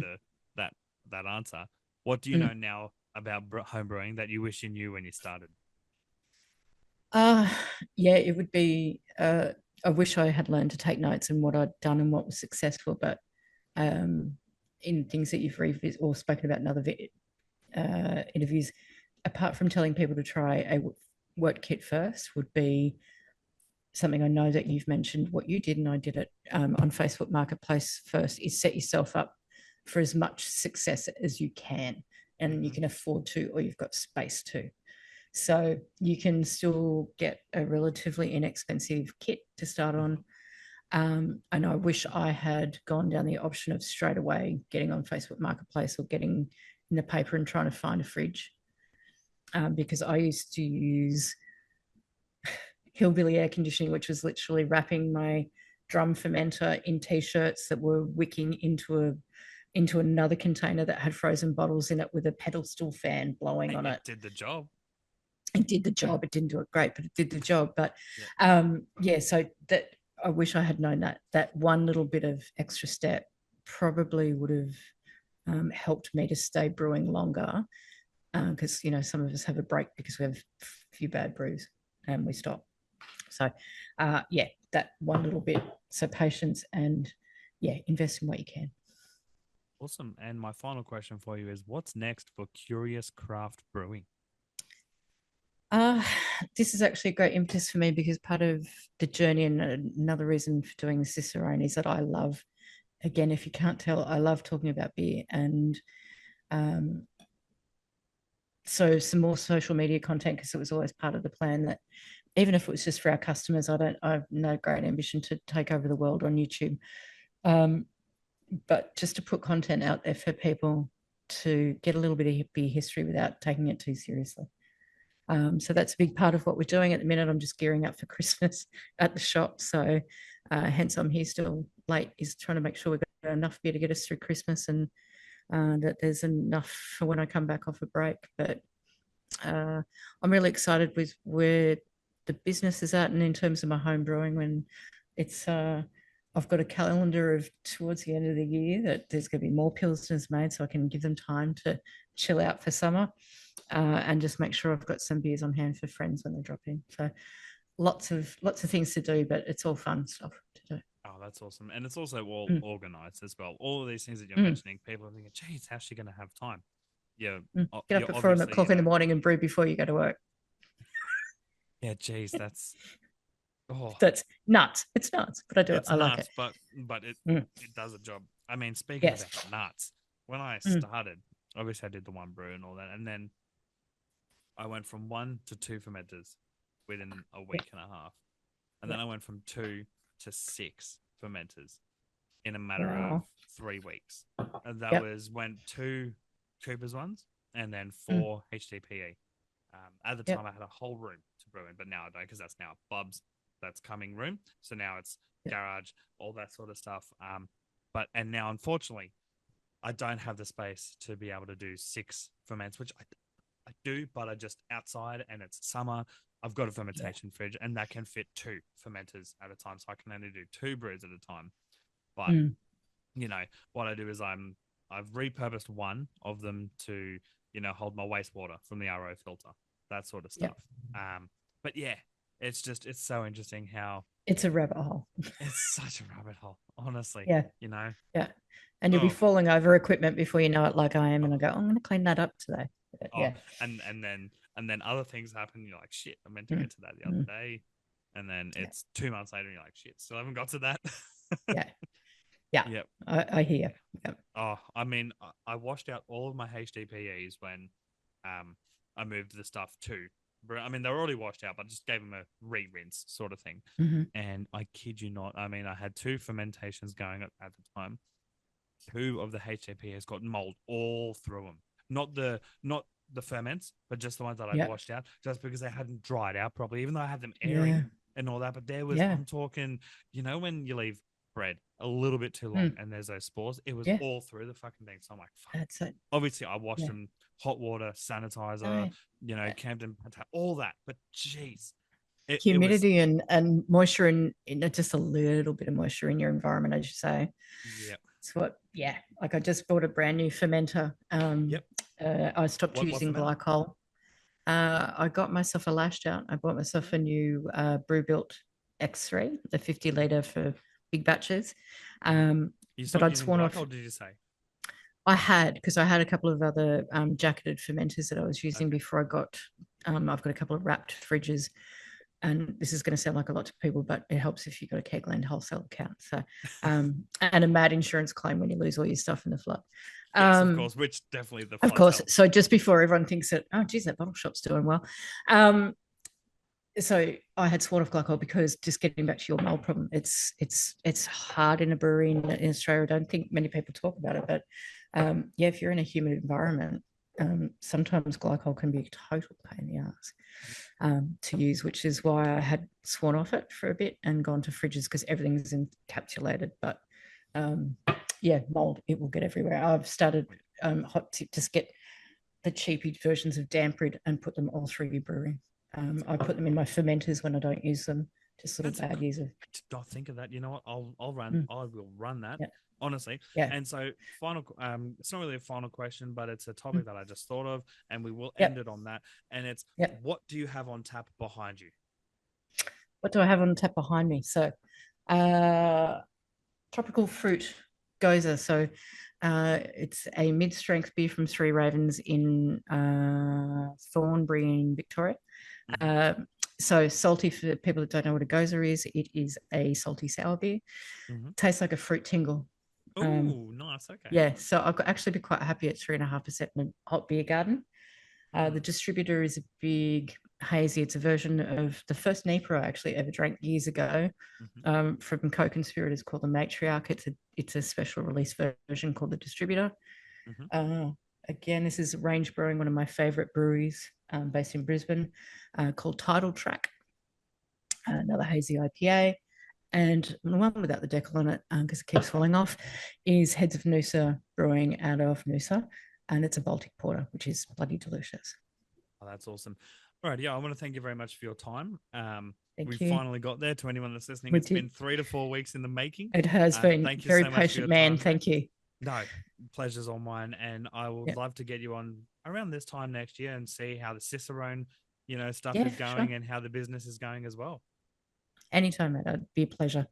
that answer. What do you know now about home brewing that you wish you knew when you started? Uh yeah, it would be, I wish I had learned to take notes and what I'd done and what was successful, but in things that you've revisited or spoken about in other interviews, apart from telling people to try a wort kit first, would be something I know that you've mentioned, what you did, and I did it on Facebook Marketplace first, is set yourself up for as much success as you can, and you can afford to, or you've got space to. So you can still get a relatively inexpensive kit to start on. And I wish I had gone down the option of straight away getting on Facebook Marketplace or getting in the paper and trying to find a fridge. Because I used to use hillbilly air conditioning, which was literally wrapping my drum fermenter in t-shirts that were wicking into another container that had frozen bottles in it with a pedestal fan blowing on it. It did the job. It did the job. It didn't do it great, but it did the job. But so that I wish I had known that one little bit of extra step probably would have helped me to stay brewing longer, because some of us have a break because we have a few bad brews and we stop. So that one little bit. So patience and invest in what you can. Awesome. And my final question for you is, what's next for Curious Craft Brewing? This is actually a great impetus for me, because part of the journey and another reason for doing the Cicerone is that I love, again, if you can't tell, I love talking about beer. And so some more social media content, because it was always part of the plan that even if it was just for our customers, I have no great ambition to take over the world on YouTube. But just to put content out there for people to get a little bit of beer history without taking it too seriously. So that's a big part of what we're doing at the minute. I'm just gearing up for Christmas at the shop. So hence I'm here still late, is trying to make sure we've got enough beer to get us through Christmas, and that there's enough for when I come back off a break. But I'm really excited with where the business is at, and in terms of my home brewing, when it's I've got a calendar of towards the end of the year that there's going to be more pilsners made, so I can give them time to chill out for summer, and just make sure I've got some beers on hand for friends when they drop in. So lots of things to do, but it's all fun stuff to do. Oh, that's awesome. And it's also all organized as well. All of these things that you're mentioning, people are thinking, geez, how's she going to have time? Yeah. Get up at 4 o'clock in the morning and brew before you go to work. Yeah, geez, that's nuts. It's nuts, but I do it. I like it. But it does a job. I mean, speaking about nuts, when I started, obviously I did the one brew and all that, and then I went from 1 to 2 fermenters within a week and a half, and then I went from 2 to 6 fermenters in a matter of 3 weeks. And that was when 2 Cooper's ones and then 4 HDPE. At the time, I had a whole room to brew in, but now I don't, because that's now Bub's that's coming room. So now it's garage, all that sort of stuff. And now, unfortunately, I don't have the space to be able to do 6 ferments, which I do, but I just outside and it's summer. I've got a fermentation fridge, and that can fit 2 fermenters at a time, so I can only do 2 brews at a time. But what I do is I've repurposed one of them to hold my wastewater from the RO filter, that sort of stuff. But it's so interesting how it's a rabbit hole. It's such a rabbit hole, honestly. And you'll be falling over equipment before you know it, like I am, and I go, I'm going to clean that up today. And then other things happen. You're like, shit, I meant to get to that the other day. And then it's 2 months later, and you're like, shit, still haven't got to that. I hear. Oh, I mean, I washed out all of my HDPEs when I moved the stuff to. I mean, they were already washed out, but I just gave them a re-rinse sort of thing. And I kid you not, I mean, I had 2 fermentations going at the time. 2 of the HDPEs got mold all through them. Not the ferments, but just the ones that I washed out, just because they hadn't dried out properly, even though I had them airing and all that. But there was, I'm talking, when you leave bread a little bit too long and there's those spores, it was all through the fucking thing. So I'm like, fuck. That's it. Obviously, I washed them, hot water, sanitizer, Camden, all that. But jeez. Humidity and moisture, and just a little bit of moisture in your environment, as you say. It's what, like I just bought a brand new fermenter. I stopped using glycol. I got myself a lashed out. I bought myself a new Brew Built X3, the 50 litre for big batches. But I'd sworn off. Did you say? I had, because I had a couple of other jacketed fermenters that I was using before I got. I've got a couple of wrapped fridges. and this is going to sound like a lot to people, but it helps if you've got a Kegland wholesale account. So, and a mad insurance claim when you lose all your stuff in the flood. Yes, of course, which definitely the Of floods course. help. So just before everyone thinks that, oh, geez, that bottle shop's doing well. So I had sworn off glycol because, just getting back to your mold problem, it's hard in a brewery in Australia. I don't think many people talk about it, but yeah, if you're in a humid environment, sometimes glycol can be a total pain in the ass to use, which is why I had sworn off it for a bit and gone to fridges, because everything's encapsulated. But yeah, mold, it will get everywhere. I've started hot tip, just get the cheapy versions of damp rid and put them all through your brewery. I put them in my fermenters when I don't use them. Just little bad user. I did not think of that. You know what? I will run that. Yeah. Honestly. Yeah. And so final it's not really a final question, but it's a topic that I just thought of, and we will end it on that. And it's what do you have on tap behind you? What do I have on tap behind me? So tropical fruit goza. So it's a mid-strength beer from Three Ravens in Thornbury in Victoria. So salty, for people that don't know what a goza is, it is a salty sour beer. Tastes like a fruit tingle. Oh, nice. Okay. Yeah, so I've actually be quite happy at 3.5% in a hot beer garden. The distributor is a big hazy. It's a version of the first Nipah I actually ever drank years ago from Co-Conspirators, called the Matriarch. It's a special release version called the Distributor. Again, this is Range Brewing, one of my favorite breweries based in Brisbane, called Tidal Track. Another hazy IPA. And the one without the decal on it, because it keeps falling off, is Heads of Noosa Brewing out of Noosa. And it's a Baltic porter, which is bloody delicious. Oh, that's awesome. All right. Yeah, I want to thank you very much for your time. We you. finally got there. To anyone that's listening, it's been 3 to 4 weeks in the making. It has been. Thank you Very so much patient for your man. time, Thank you. No, pleasure's all mine. And I would love to get you on around this time next year and see how the Cicerone, stuff is going and how the business is going as well. Anytime, mate. It'd be a pleasure.